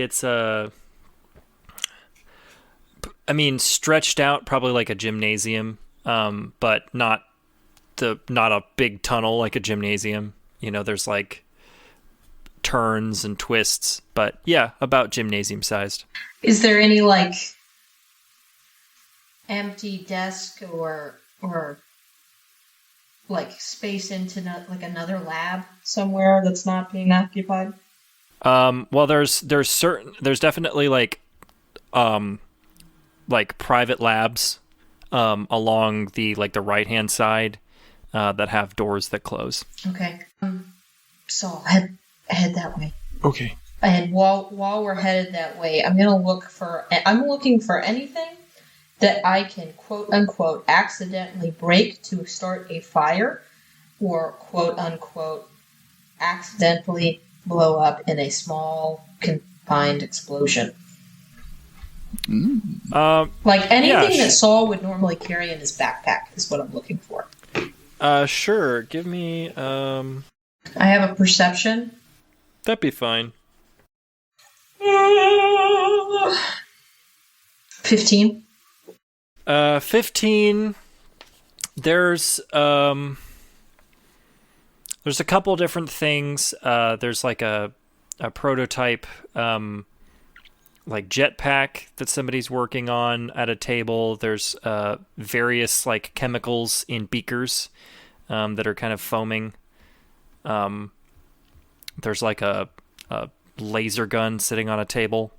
stretched out probably like a gymnasium, but not a big tunnel like a gymnasium. There's like turns and twists, but yeah, about gymnasium sized. Is there any like empty desk or like space into like another lab somewhere that's not being occupied? Well, there's definitely like private labs along the right hand side that have doors that close. Okay. So I'll head that way. Okay. And while we're headed that way, I'm looking for anything that I can quote unquote accidentally break to start a fire, or quote unquote accidentally blow up in a small confined explosion. Like anything that Saul would normally carry in his backpack is what I'm looking for. Sure. Give me. I have a perception. That'd be fine. 15. 15. There's a couple different things. There's like a prototype like jetpack that somebody's working on at a table. There's various like chemicals in beakers that are kind of foaming. There's like a laser gun sitting on a table.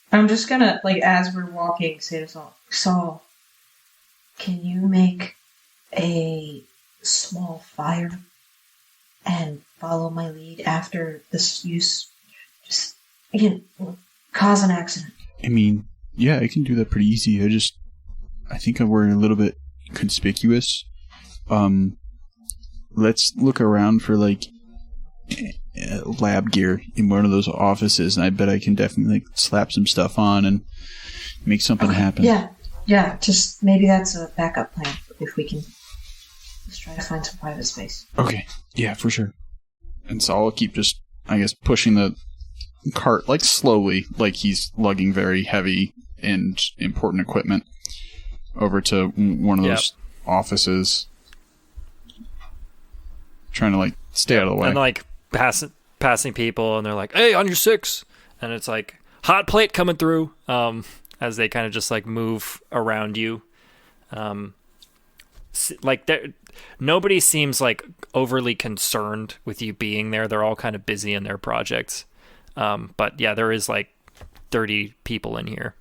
I'm just gonna, like, as we're walking, say to Saul, can you make a small fire and follow my lead after this use? Just, again, cause an accident. I mean, yeah, I can do that pretty easy. I think we're a little bit conspicuous. Let's look around for, like, lab gear in one of those offices, and I bet I can definitely, like, slap some stuff on and make something happen. Yeah, just maybe that's a backup plan if we can. Let's try to find some private space. Okay, yeah, for sure. And so I'll keep just, I guess, pushing the cart, like, slowly, like he's lugging very heavy and important equipment over to one of those offices. Trying to, like, stay out of the way. And, like, passing people, and they're like, hey, on your 6! And it's like, hot plate coming through, as they kind of just, like, move around you. Like, nobody seems, like, overly concerned with you being there. They're all kind of busy in their projects. But, yeah, there is, like, 30 people in here.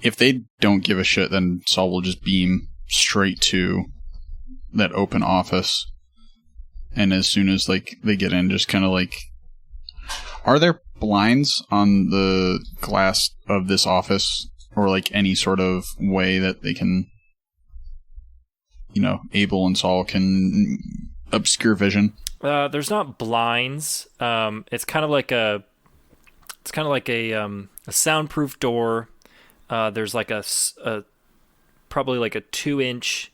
If they don't give a shit, then Saul will just beam straight to that open office. And as soon as, like, they get in, just kind of, like... Are there blinds on the glass of this office? Or, like, any sort of way that they can... You know, Abel and Saul can obscure vision? There's not blinds. It's kind of like a soundproof door. There's like a probably like a 2-inch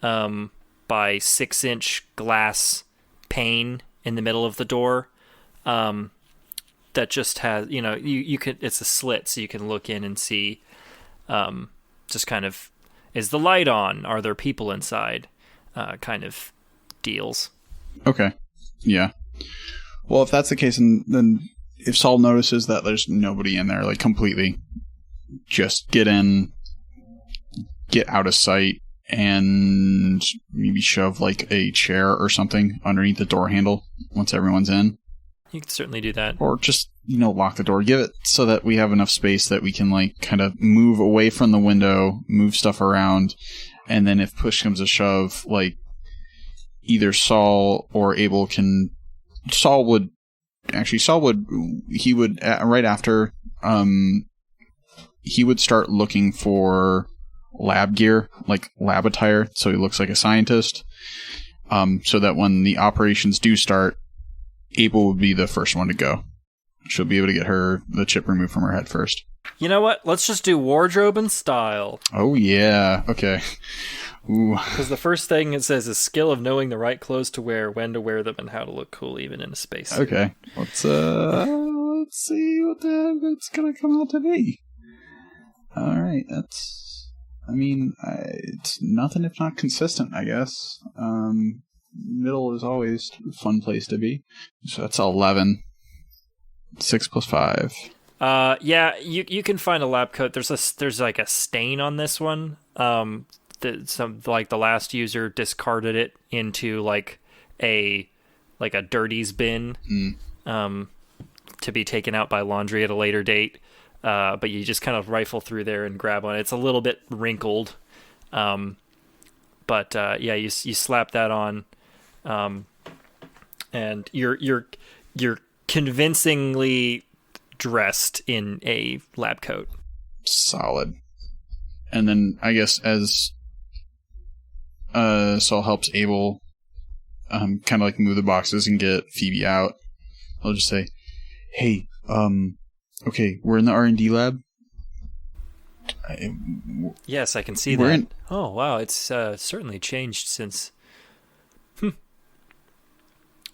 by 6-inch glass pane in the middle of the door. That just has, you know, you can, it's a slit so you can look in and see, just kind of, is the light on? Are there people inside? Kind of deals. Okay. Yeah. Well, if that's the case, then if Saul notices that there's nobody in there, like, completely, just get in, get out of sight, and maybe shove, like, a chair or something underneath the door handle once everyone's in. You can certainly do that. Or just, you know, lock the door. Give it so that we have enough space that we can, like, kind of move away from the window, move stuff around, and then if push comes to shove, like, either Saul or Abel can... Saul would, right after, he would start looking for lab gear, like lab attire, so he looks like a scientist, so that when the operations do start, Abel would be the first one to go. She'll be able to get the chip removed from her head first. You know what? Let's just do wardrobe and style. Oh, yeah. Okay. Ooh. Because the first thing it says is skill of knowing the right clothes to wear, when to wear them, and how to look cool even in a space. Okay. Let's see what that's gonna come out to be. Alright, it's nothing if not consistent, I guess. Middle is always a fun place to be. So that's 11. 6 plus 5. Yeah, you can find a lab coat. There's like a stain on this one. The last user discarded it into like a dirties bin, to be taken out by laundry at a later date. But you just kind of rifle through there and grab one. It's a little bit wrinkled, but yeah, you slap that on, and you're convincingly dressed in a lab coat. Solid. And then I guess as Saul helps Abel kind of like move the boxes and get Phoebe out, I'll just say, hey, okay, we're in the R&D lab. Yes, I can see that. Oh, wow. It's certainly changed since...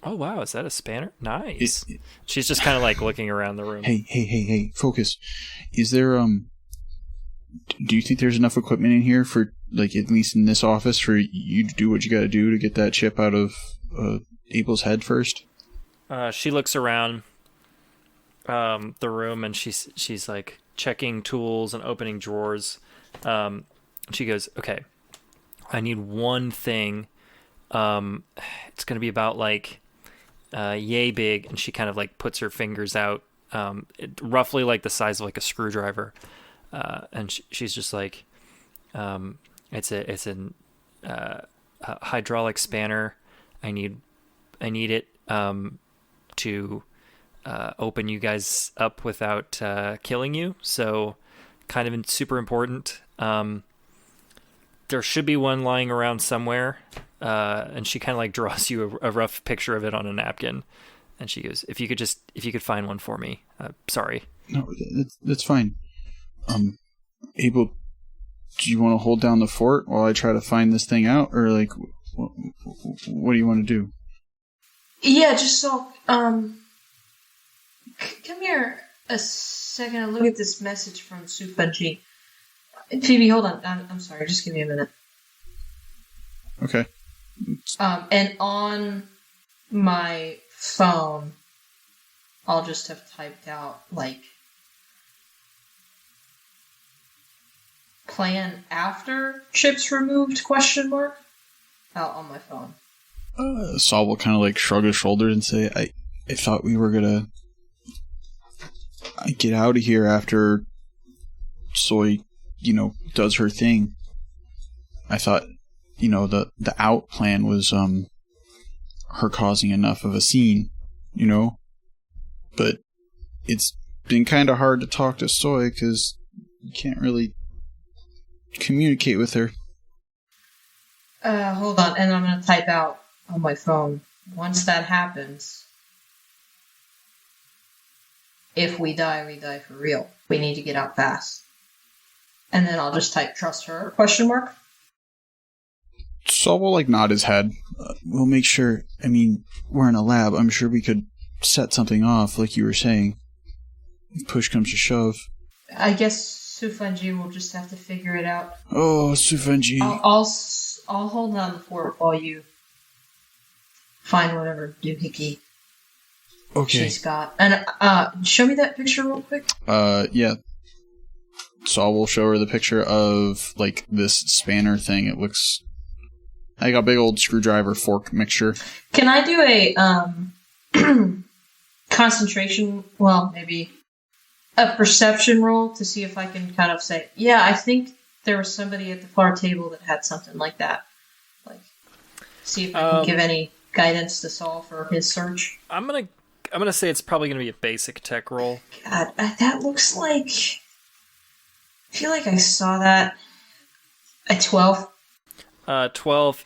Oh, wow. Is that a spanner? Nice. She's just kind of like looking around the room. Hey, focus. Is there, do you think there's enough equipment in here for, like, at least in this office, for you to do what you gotta do to get that chip out of Abel's head first? She looks around the room, and she's like checking tools and opening drawers. She goes, okay, I need one thing. It's going to be about like yay big, and she kind of like puts her fingers out, roughly like the size of like a screwdriver. And she's just like, it's an hydraulic spanner. I need it to open you guys up without killing you. So kind of super important. There should be one lying around somewhere. And she kind of like draws you a rough picture of it on a napkin. And she goes, if you could find one for me. Sorry. No, that's fine. Abel, do you want to hold down the fort while I try to find this thing out? Or like, what do you want to do? Yeah, just so, come here a second and look at this message from Suifenji. Phoebe, hold on. I'm sorry, just give me a minute. Okay. And on my phone, I'll just have typed out, like, plan after chips removed, question mark, out on my phone. Saul will kind of like shrug his shoulders and say, I thought we were gonna get out of here after Soy, does her thing. I thought, the out plan was, her causing enough of a scene, but it's been kind of hard to talk to Soy because you can't really communicate with her. Hold on, and I'm gonna type out on my phone. Once that happens, if we die for real. We need to get out fast. And then I'll just type trust her, question mark. Saul will nod his head. We'll make sure, we're in a lab. I'm sure we could set something off, like you were saying. If push comes to shove. I guess Suifenji will just have to figure it out. Oh, Suifenji. I'll hold down the fort while you find whatever doohickey she's got. And show me that picture real quick. Yeah. Saul will show her the picture of this spanner thing. It looks like a big old screwdriver fork mixture. Can I do a concentration? Well, maybe a perception roll to see if I can kind of say, yeah, I think there was somebody at the far table that had something like that. See if I can give any guidance to Saul for his search. I'm gonna say it's probably gonna be a basic tech roll. God, that looks like. I feel like I saw that. A 12. 12.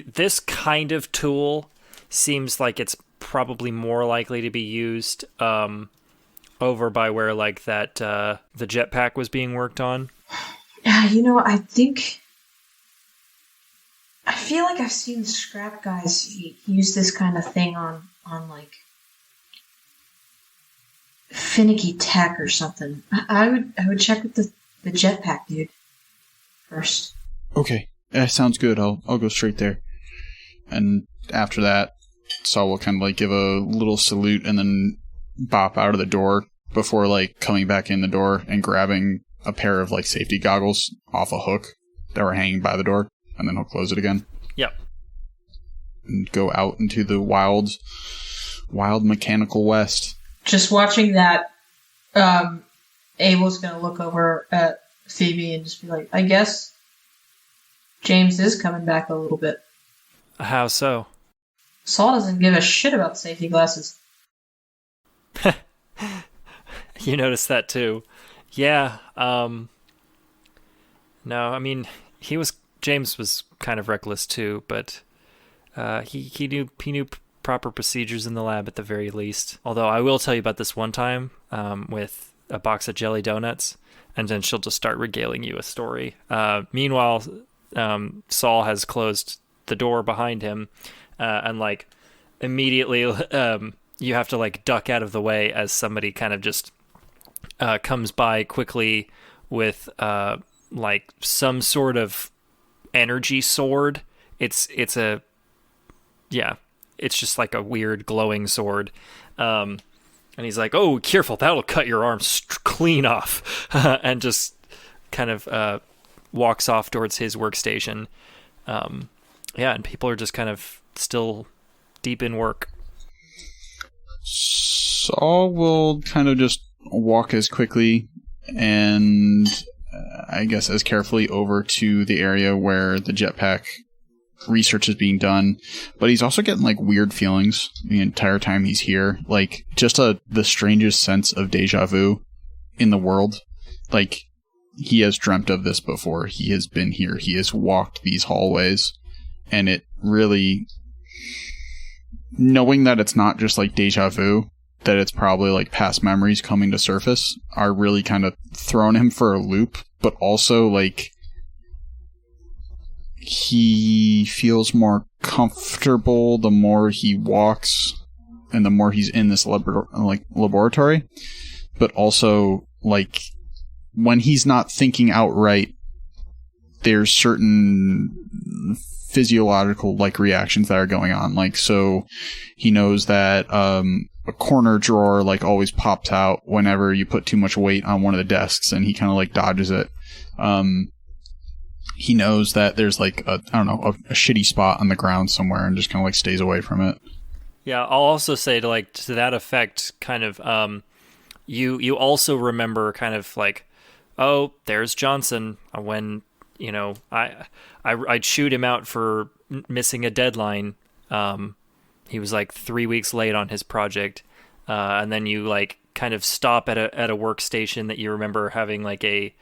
This kind of tool seems like it's probably more likely to be used over by where that the jetpack was being worked on. Yeah, I feel like I've seen scrap guys use this kind of thing on finicky tech or something. I would check with the jetpack dude first. Okay, that sounds good. I'll go straight there. And after that, Saul will kind of give a little salute and then bop out of the door before coming back in the door and grabbing a pair of safety goggles off a hook that were hanging by the door, and then he'll close it again. Yep. And go out into the wild mechanical west. Just watching that, Abel's gonna look over at Phoebe and just be like, I guess James is coming back a little bit. How so? Saul doesn't give a shit about safety glasses. You noticed that too. Yeah, no, James was kind of reckless too, but he knew proper procedures in the lab at the very least. Although I will tell you about this one time with a box of jelly donuts. and then she'll just start regaling you a story. Meanwhile, Saul has closed the door behind him, and like immediately you have to like duck out of the way as somebody kind of just comes by quickly with like some sort of energy sword. It's just like a weird glowing sword. And he's like, "Oh, careful, that'll cut your arms clean off," and just kind of walks off towards his workstation. And people are just kind of still deep in work. Saul will kind of just walk as quickly and I guess as carefully over to the area where the jetpack research is being done, but he's also getting like weird feelings the entire time he's here, like just the strangest sense of deja vu in the world. Like he has dreamt of this before. He has been here. He has walked these hallways, and it really, knowing that it's not just like deja vu, that it's probably like past memories coming to surface, are really kind of throwing him for a loop. But also like he feels more comfortable the more he walks and the more he's in this laboratory. But also, like, when he's not thinking outright, there's certain physiological like reactions that are going on. Like, so he knows that a corner drawer like always pops out whenever you put too much weight on one of the desks, and he kind of like dodges it. He knows that there's like a shitty spot on the ground somewhere, and just kind of like stays away from it. Yeah, I'll also say to that effect, kind of, you also remember kind of like, oh, there's Johnson when, you know, I'd shoot him out for missing a deadline. He was like 3 weeks late on his project, and then you like kind of stop at a workstation that you remember having like a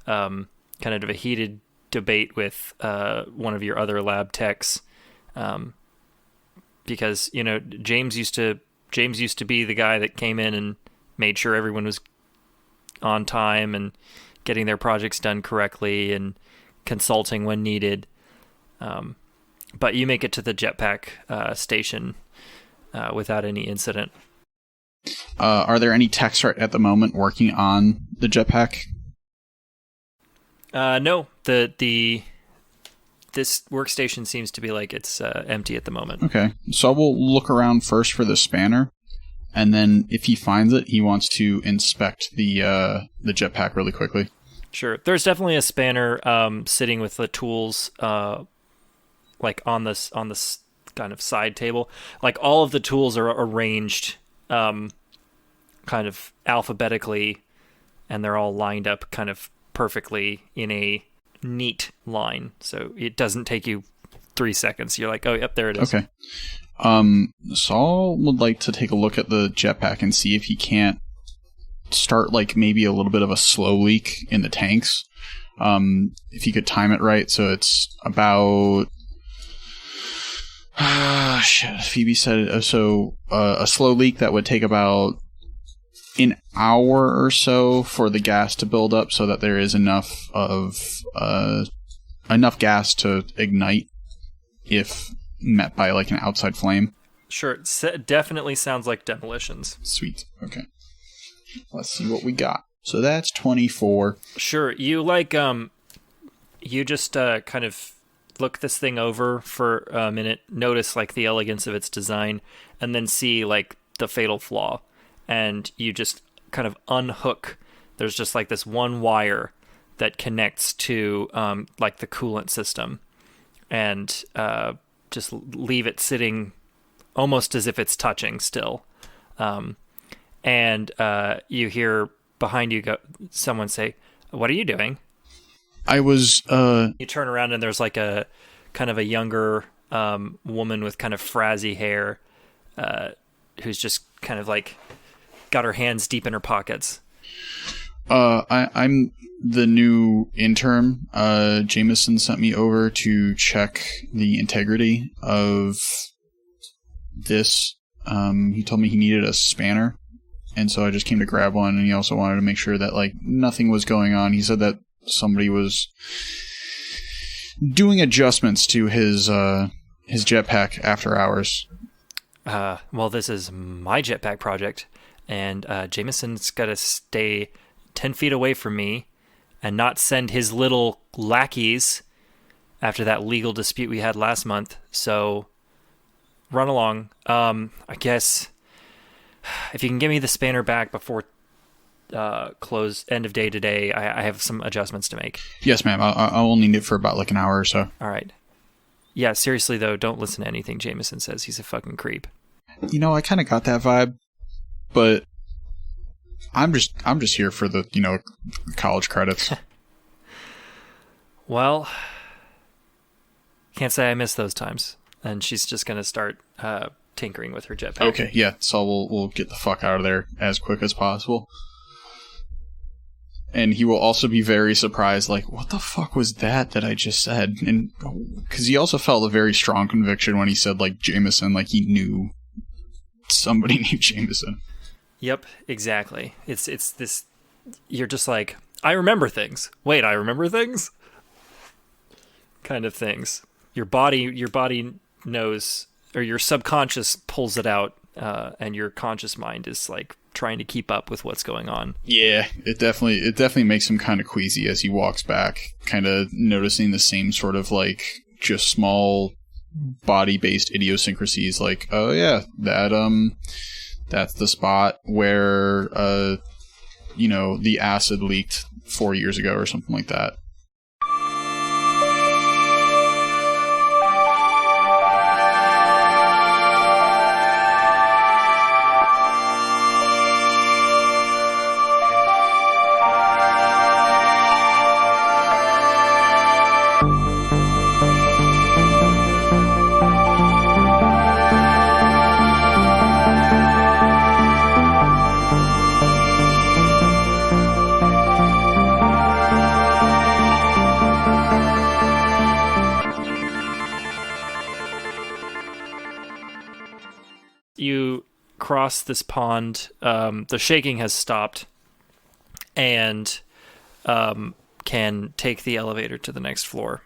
kind of a heated debate with one of your other lab techs, because, you know, James used to be the guy that came in and made sure everyone was on time and getting their projects done correctly and consulting when needed. But you make it to the jetpack station without any incident. Are there any techs right at the moment working on the jetpack? No. This workstation seems to be like it's empty at the moment. Okay, so we'll look around first for the spanner, and then if he finds it, he wants to inspect the jetpack really quickly. Sure. There's definitely a spanner sitting with the tools like on this kind of side table. Like all of the tools are arranged kind of alphabetically, and they're all lined up kind of perfectly in a neat line. So it doesn't take you 3 seconds. You're like, oh, yep, there it is. Okay. Saul would like to take a look at the jetpack and see if he can't start like maybe a little bit of a slow leak in the tanks. If he could time it right, so it's about Phoebe said a slow leak that would take about an hour or so for the gas to build up, so that there is enough gas to ignite if met by like an outside flame. Sure, it definitely sounds like demolitions. Sweet. Okay. Let's see what we got. So that's 24. Sure. You like you just kind of look this thing over for a minute, notice like the elegance of its design, and then see like the fatal flaw. And you just kind of unhook. There's just like this one wire that connects to like the coolant system, and just leave it sitting almost as if it's touching still. And you hear behind you someone say, "What are you doing?" I was... You turn around and there's like a kind of a younger woman with kind of frizzy hair who's just kind of like got her hands deep in her pockets. I'm the new intern. Jameson sent me over to check the integrity of this. He told me he needed a spanner, and so I just came to grab one, and he also wanted to make sure that, like, nothing was going on. He said that somebody was doing adjustments to his jetpack after hours. Well, this is my jetpack project, and Jameson's got to stay 10 feet away from me and not send his little lackeys after that legal dispute we had last month. So run along. I guess if you can give me the spanner back before close end of day today, I have some adjustments to make. Yes, ma'am. I'll only need it for about like an hour or so. All right. Yeah, seriously though, don't listen to anything Jameson says. He's a fucking creep. You know, I kind of got that vibe, but I'm just here for the, college credits. Well, can't say I miss those times. And she's just going to start tinkering with her jetpack. Okay, yeah, so we'll get the fuck out of there as quick as possible. And he will also be very surprised, like, what the fuck was that I just said? And because he also felt a very strong conviction when he said, like, Jameson, like he knew somebody named Jameson. Yep, exactly. It's this, you're just like, I remember things. Wait, I remember things? Kind of things. Your body knows, or your subconscious pulls it out, and your conscious mind is like trying to keep up with what's going on. Yeah, it definitely makes him kind of queasy as he walks back, kind of noticing the same sort of like just small body-based idiosyncrasies, like, oh yeah, that's the spot where the acid leaked 4 years ago or something like that. You cross this pond. The shaking has stopped, and can take the elevator to the next floor.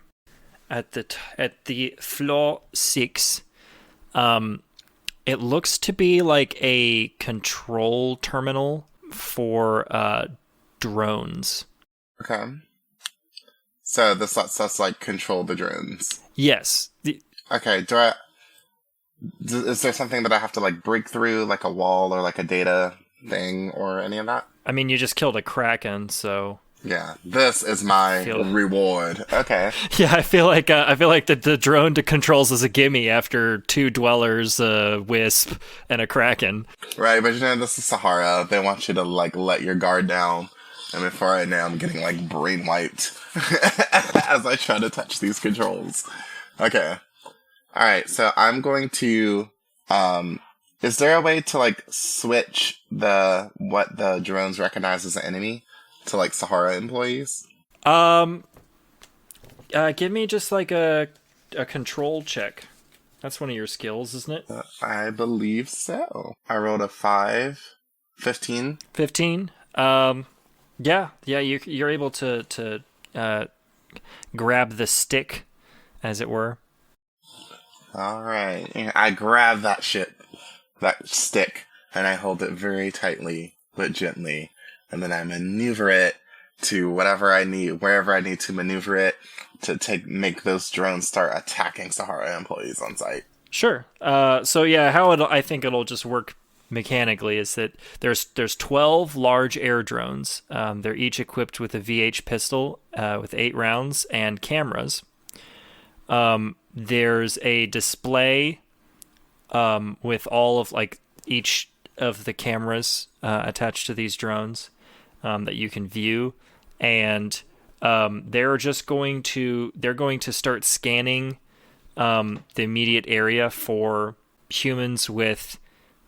At the floor 6, it looks to be like a control terminal for dones. Okay. So this lets us like control the drones. Yes. Okay. Is there something that I have to like break through, like a wall or like a data thing or any of that? I mean, you just killed a Kraken, so yeah. This is my reward. Okay. Yeah, I feel like the drone controls is a gimme after 2 dwellers, a wisp, and a Kraken. Right, but this is Sahara. They want you to like let your guard down, and before I know, I'm getting like brain wiped as I try to touch these controls. Okay. All right, so I'm going to. Is there a way to like switch what the drones recognize as an enemy to like Sahara employees? Give me just like a control check. That's one of your skills, isn't it? I believe so. I rolled a 5, 15. 15. Yeah. You're able to grab the stick, as it were. All right. I grab that stick, and I hold it very tightly but gently, and then I maneuver it to wherever I need to maneuver it to make those drones start attacking Sahara employees on site. Sure. So yeah, I think it'll just work mechanically is that there's 12 large air drones. They're each equipped with a VH pistol with 8 rounds and cameras. There's a display with all of like each of the cameras attached to these drones that you can view, and they're going to start scanning the immediate area for humans with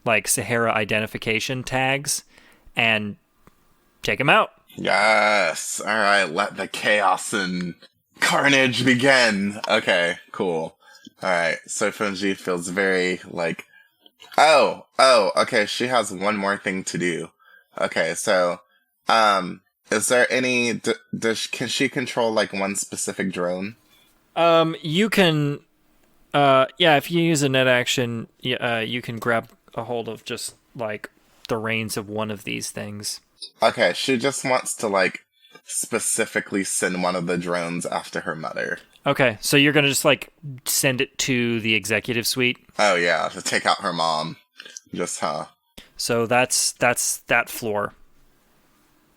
like Sahara identification tags and take them out. Yes. All right. Let the chaos and carnage begin. Okay, cool. All right. Suifenji feels very like Okay, she has one more thing to do. Okay, so, is there any, can she control, like, one specific drone? You can, if you use a net action, you can grab a hold of just, like, the reins of one of these things. Okay, she just wants to, like, specifically send one of the drones after her mother. Okay, so you're gonna just, like, send it to the executive suite? Oh, yeah, to take out her mom. So that's that floor.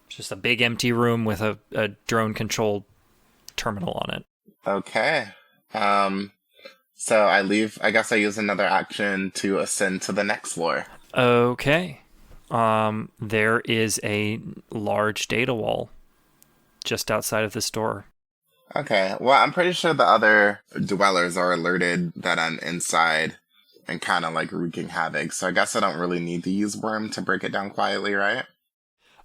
It's just a big empty room with a drone-controlled terminal on it. Okay. So I guess I use another action to ascend to the next floor. Okay. There is a large data wall just outside of this door. Okay, well, I'm pretty sure the other dwellers are alerted that I'm inside and kind of like wreaking havoc, so I guess I don't really need to use Worm to break it down quietly, right?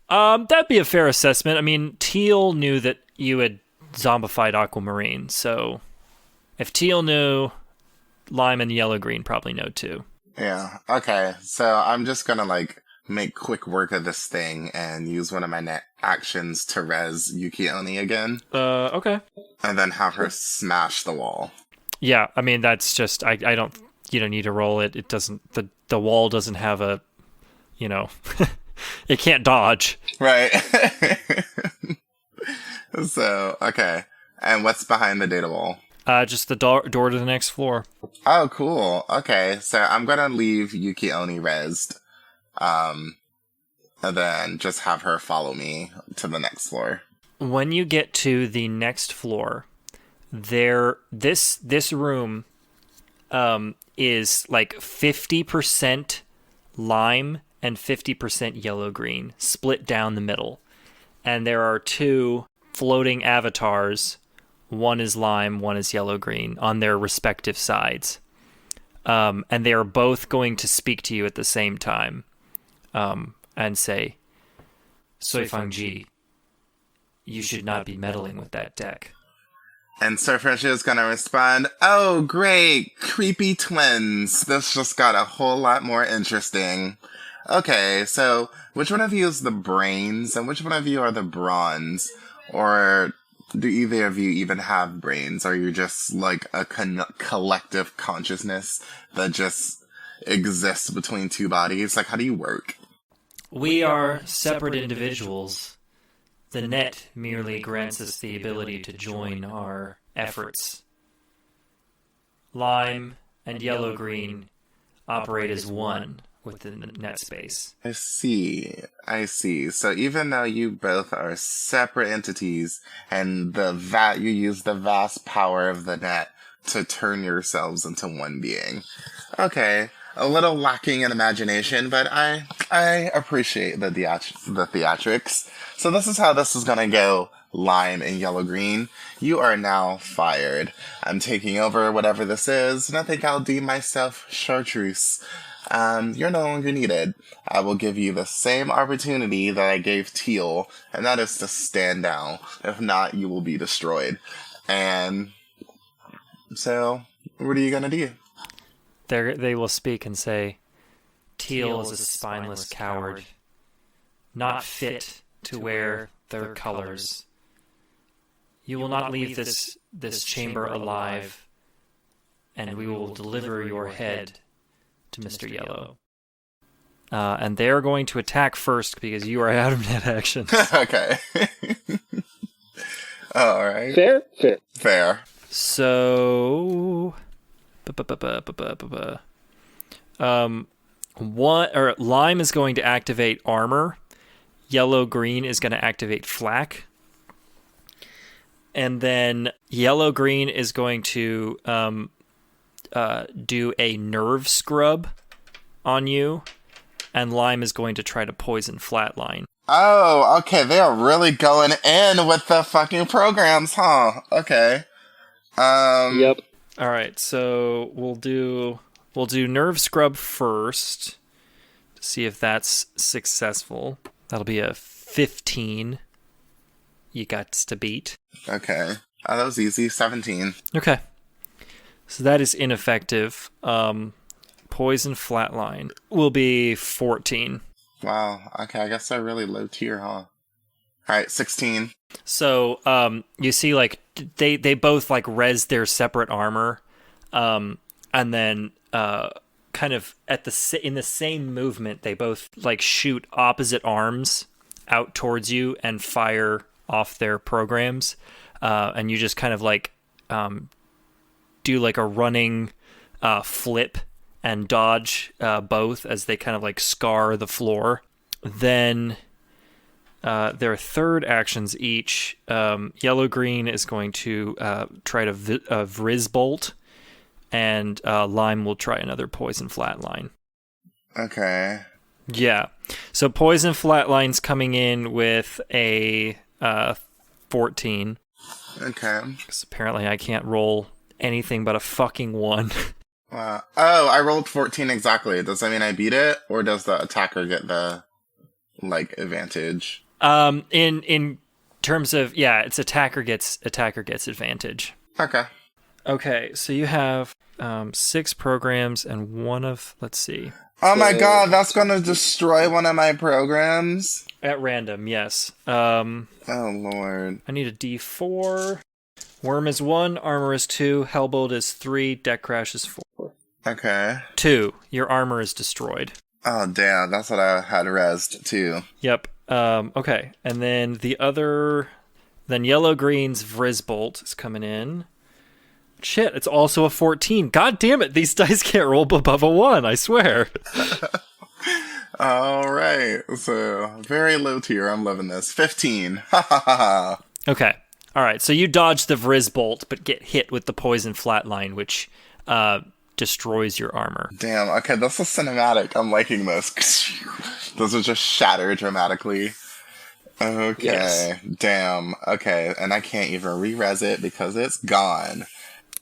That'd be a fair assessment. I mean, Teal knew that you had zombified Aquamarine, so if Teal knew, Lime and Yellow-Green probably know too. Yeah, okay, so I'm just gonna like make quick work of this thing and use one of my net actions to res Yuki-Oni again. Okay. And then have her smash the wall. Yeah, I mean, that's just, you don't need to roll it. It doesn't, the wall doesn't have a, it can't dodge. Right. So, okay. And what's behind the data wall? Just the door to the next floor. Oh, cool. Okay, so I'm gonna leave Yuki-Oni resed. And then just have her follow me to the next floor. When you get to the next floor, this room is like 50% lime and 50% yellow-green, split down the middle. And there are two floating avatars. One is lime, one is yellow-green, on their respective sides. And they are both going to speak to you at the same time. And say, Suifenji, you should not be meddling with that deck. And Suifenji is gonna respond, oh great, creepy twins. This just got a whole lot more interesting. Okay, so which one of you is the brains and which one of you are the bronze? Or do either of you even have brains? Are you just like a collective consciousness that just exists between two bodies? Like, how do you work? We are separate individuals. The net merely grants us the ability to join our efforts. Lime and yellow-green operate as one within the Netspace. I see. So even though you both are separate entities and you use the vast power of the net to turn yourselves into one being. Okay. A little lacking in imagination, but I appreciate the theatrics. So this is how this is gonna go, Lime and Yellow-Green. You are now fired. I'm taking over whatever this is, and I think I'll deem myself Chartreuse. You're no longer needed. I will give you the same opportunity that I gave Teal, and that is to stand down. If not, you will be destroyed. And so, what are you gonna do? They will speak and say, Teal is a spineless coward, not fit to wear their colors. You will not leave this chamber alive, and we will deliver your head to Mr. Yellow. And they are going to attack first because you are out of net actions. Okay. All right. Fair. So... Lime is going to activate armor. Yellow-green is going to activate flak. And then yellow-green is going to do a nerve scrub on you. And Lime is going to try to poison Flatline. Oh, okay. They are really going in with the fucking programs, huh? Okay. Yep. All right, so we'll do nerve scrub first to see if that's successful. That'll be a 15. You got to beat. Okay. Oh, that was easy. 17. Okay. So that is ineffective. Poison flatline will be 14. Wow. Okay, I guess they're really low tier, huh? All right, 16. So, you see, like, they both, like, res their separate armor, and then, kind of in the same movement, they both, like, shoot opposite arms out towards you and fire off their programs, and you just kind of, like, do, like, a running, flip and dodge, both as they kind of, like, scar the floor. Then... their third actions each, Yellow-Green is going to try to Vriz Bolt, and Lime will try another Poison Flatline. Okay. Yeah. So Poison Flatline's coming in with a 14. Okay. Because apparently I can't roll anything but a fucking 1. Wow. Oh, I rolled 14 exactly. Does that mean I beat it, or does the attacker get the, like, advantage? In terms of, yeah, it's attacker gets advantage. Okay. Okay, so you have 6 programs and one of, let's see. Oh my god, that's gonna destroy one of my programs? At random, yes. Oh lord. I need a D4. Worm is 1, armor is 2, Hellbolt is 3, deck crash is 4. Okay. 2, your armor is destroyed. Oh damn, that's what I had rezzed too. Yep. Okay, and then then Yellow-Green's Vrizbolt is coming in. Shit, it's also a 14. God damn it, these dice can't roll above a 1, I swear. Alright, so very low tier, I'm loving this. 15. Ha ha ha ha. Okay, alright, so you dodge the Vrizbolt, but get hit with the Poison Flatline, which destroys your armor. Damn, okay, this is cinematic. I'm liking this. Those are just shatter dramatically. Okay, yes. Damn, okay, and I can't even re-res it because it's gone.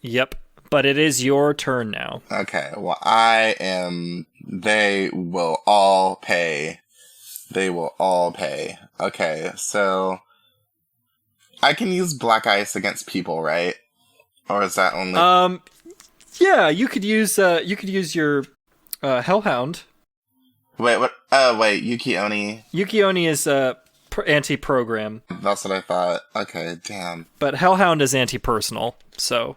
Yep, but it is your turn now. Okay, well, they will all pay. They will all pay. Okay, so I can use Black Ice against people, right? Or is that only... Yeah, you could use your Hellhound. Wait, what? Oh, wait, Yuki-Oni. Yuki-Oni is anti-program. That's what I thought. Okay, damn. But Hellhound is anti-personal, so...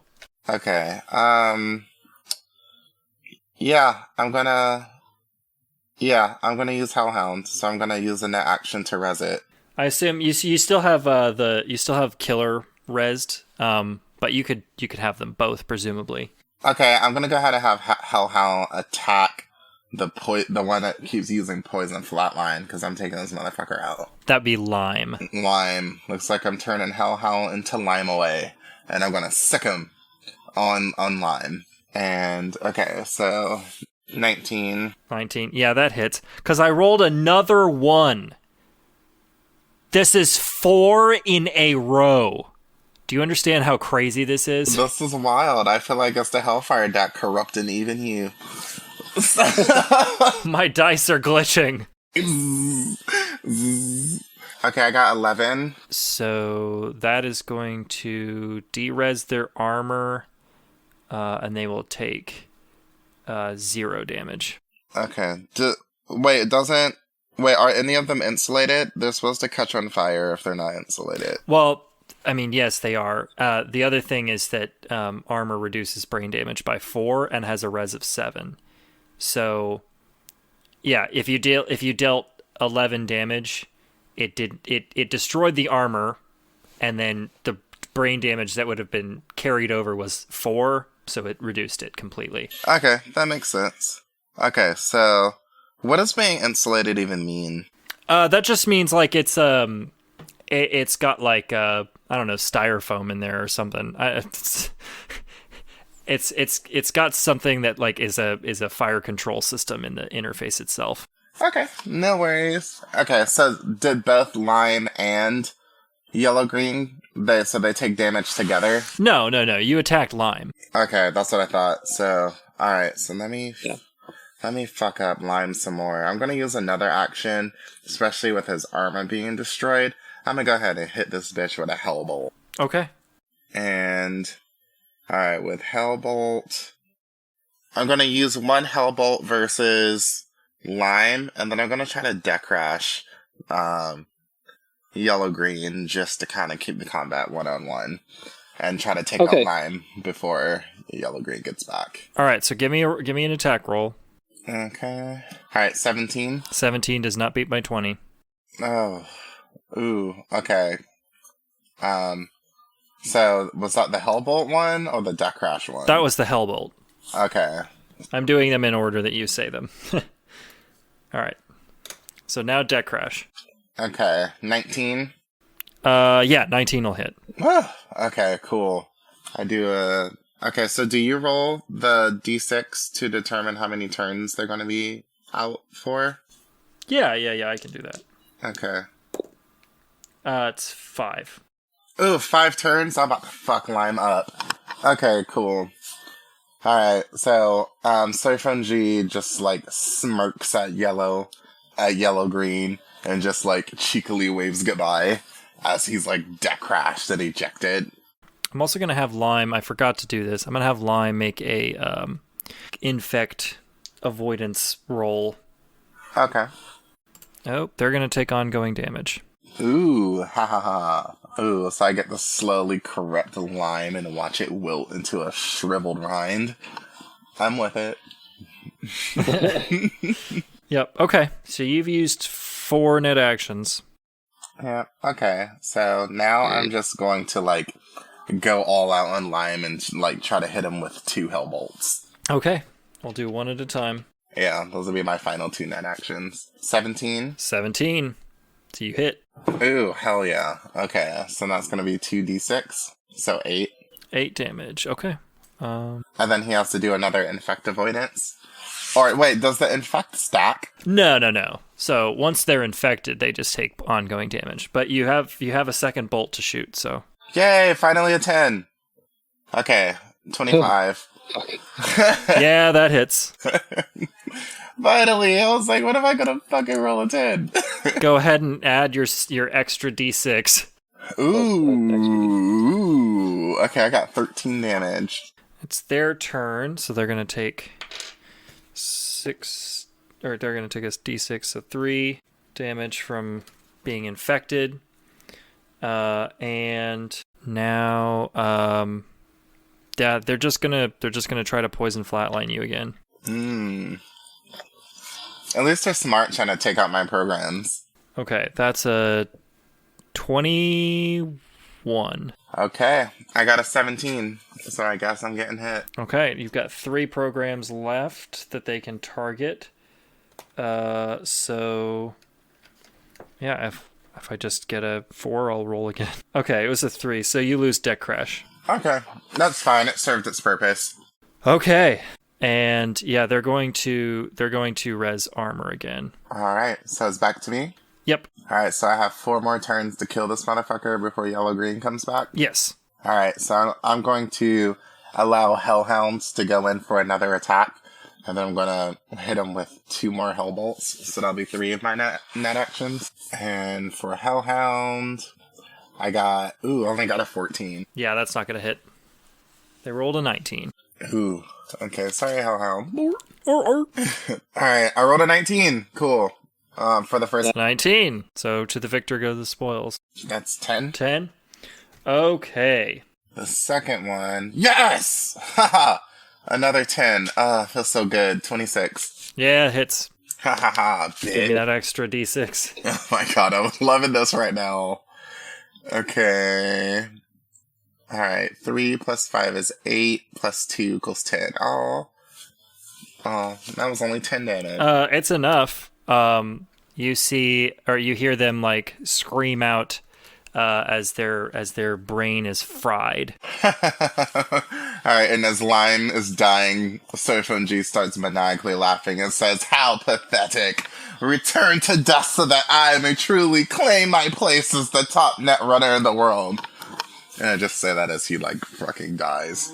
Okay, yeah, I'm gonna use Hellhound, so I'm gonna use a net action to res it. I assume you still have Killer resed, but you could have them both, presumably. Okay, I'm gonna go ahead and have Hellhound attack the one that keeps using Poison Flatline, because I'm taking this motherfucker out. That'd be Lime. Lime. Looks like I'm turning Hellhound into Lime away, and I'm gonna sick him on Lime. And, okay, so 19. 19, yeah, that hits. Because I rolled another 1. This is 4 in a row. Do you understand how crazy this is? This is wild. I feel like it's the Hellfire deck corrupting even you. My dice are glitching. Okay, I got 11. So that is going to de-res their armor, and they will take 0 damage. Okay. Wait, are any of them insulated? They're supposed to catch on fire if they're not insulated. Well, I mean, yes, they are. The other thing is that armor reduces brain damage by 4 and has a res of 7. So, yeah, if you dealt 11 damage, it destroyed the armor, and then the brain damage that would have been carried over was 4, so it reduced it completely. Okay, that makes sense. Okay, so what does being insulated even mean? That just means like it's got like I don't know, styrofoam in there or something. It's got something that like is a fire control system in the interface itself. Okay, no worries. Okay, so did both Lime and Yellow-Green, they take damage together? No. You attacked Lime. Okay, that's what I thought. So, alright, so let me fuck up Lime some more. I'm gonna use another action, especially with his armor being destroyed. I'm gonna go ahead and hit this bitch with a Hellbolt. Okay. And, alright, with Hellbolt, I'm going to use one Hellbolt versus Lime, and then I'm going to try to deck crash Yellow-Green just to kind of keep the combat one-on-one and try to take out Lime before Yellow-Green gets back. All right, so give me an attack roll. Okay. All right, 17. 17 does not beat my 20. Oh. Ooh, okay. So was that the Hellbolt one or the deck crash one? That was the Hellbolt. Okay. I'm doing them in order that you say them. All right. So now deck crash. Okay. 19. Yeah, 19 will hit. Okay, cool. I do Okay, so do you roll the d6 to determine how many turns they're going to be out for? Yeah, I can do that. Okay. It's 5. Ooh, 5 turns? I'm about to fuck Lime up. Okay, cool. Alright, so, Suifenji just, like, smirks at Yellow-Green, and just, like, cheekily waves goodbye as he's, like, deck crashed and ejected. I'm also going to have Lime, I forgot to do this, I'm going to have Lime make a, infect avoidance roll. Okay. Oh, they're going to take ongoing damage. Ooh, ha ha ha. Ooh, so I get to slowly corrupt the Lime and watch it wilt into a shriveled rind. I'm with it. Yep, okay. So you've used 4 net actions. Yeah, okay. So now I'm just going to, like, go all out on Lime and, like, try to hit him with 2 Hellbolts. Okay, we'll do one at a time. Yeah, those will be my final 2 net actions. 17. 17. So you hit. Ooh, hell yeah. Okay, so that's going to be 2d6. So 8. 8 damage, okay. And then he has to do another infect avoidance. Or, wait, does the infect stack? No. So once they're infected, they just take ongoing damage. But you have a second bolt to shoot, so... Yay, finally a 10. Okay, 25. Yeah, that hits. Finally, I was like, what am I gonna fucking roll a 10? Go ahead and add your extra d6. Ooh. Okay, I got 13 damage. It's their turn, so they're gonna take 6, or they're gonna take a d6, so 3 damage from being infected. And now, yeah, they're just gonna try to poison flatline you again. At least they're smart trying to take out my programs. Okay, that's a 21. Okay, I got a 17, so I guess I'm getting hit. Okay, you've got 3 programs left that they can target. So, yeah, if I just get a 4, I'll roll again. Okay, it was a 3, so you lose deck crash. Okay, that's fine. It served its purpose. Okay, and yeah, they're going to res armor again. All right, so it's back to me. Yep. All right, so I have 4 more turns to kill this motherfucker before Yellow-Green comes back. Yes. All right, so I'm going to allow Hellhounds to go in for another attack, and then I'm going to hit him with 2 more Hellbolts, so that'll be 3 of my net actions. And for Hellhound, I only got a 14. Yeah, that's not going to hit. They rolled a 19. Ooh, okay, sorry, Hellhound. Or. Alright, I rolled a 19. Cool. For the first... 19. So to the victor go the spoils. That's 10. 10? Okay. The second one... Yes! Haha! Another 10. Feels so good. 26. Yeah, it hits. Ha ha ha, Give me that extra d6. Oh my god, I'm loving this right now. Okay. Alright, 3 plus 5 is 8, plus 2 equals 10. Oh, that was only 10 damage. It's enough. You see, or you hear them, like, scream out as their brain is fried. Alright, and as Lime is dying, Suifenji starts maniacally laughing and says, "How pathetic! Return to dust so that I may truly claim my place as the top net runner in the world." And I just say that as he, like, fucking dies.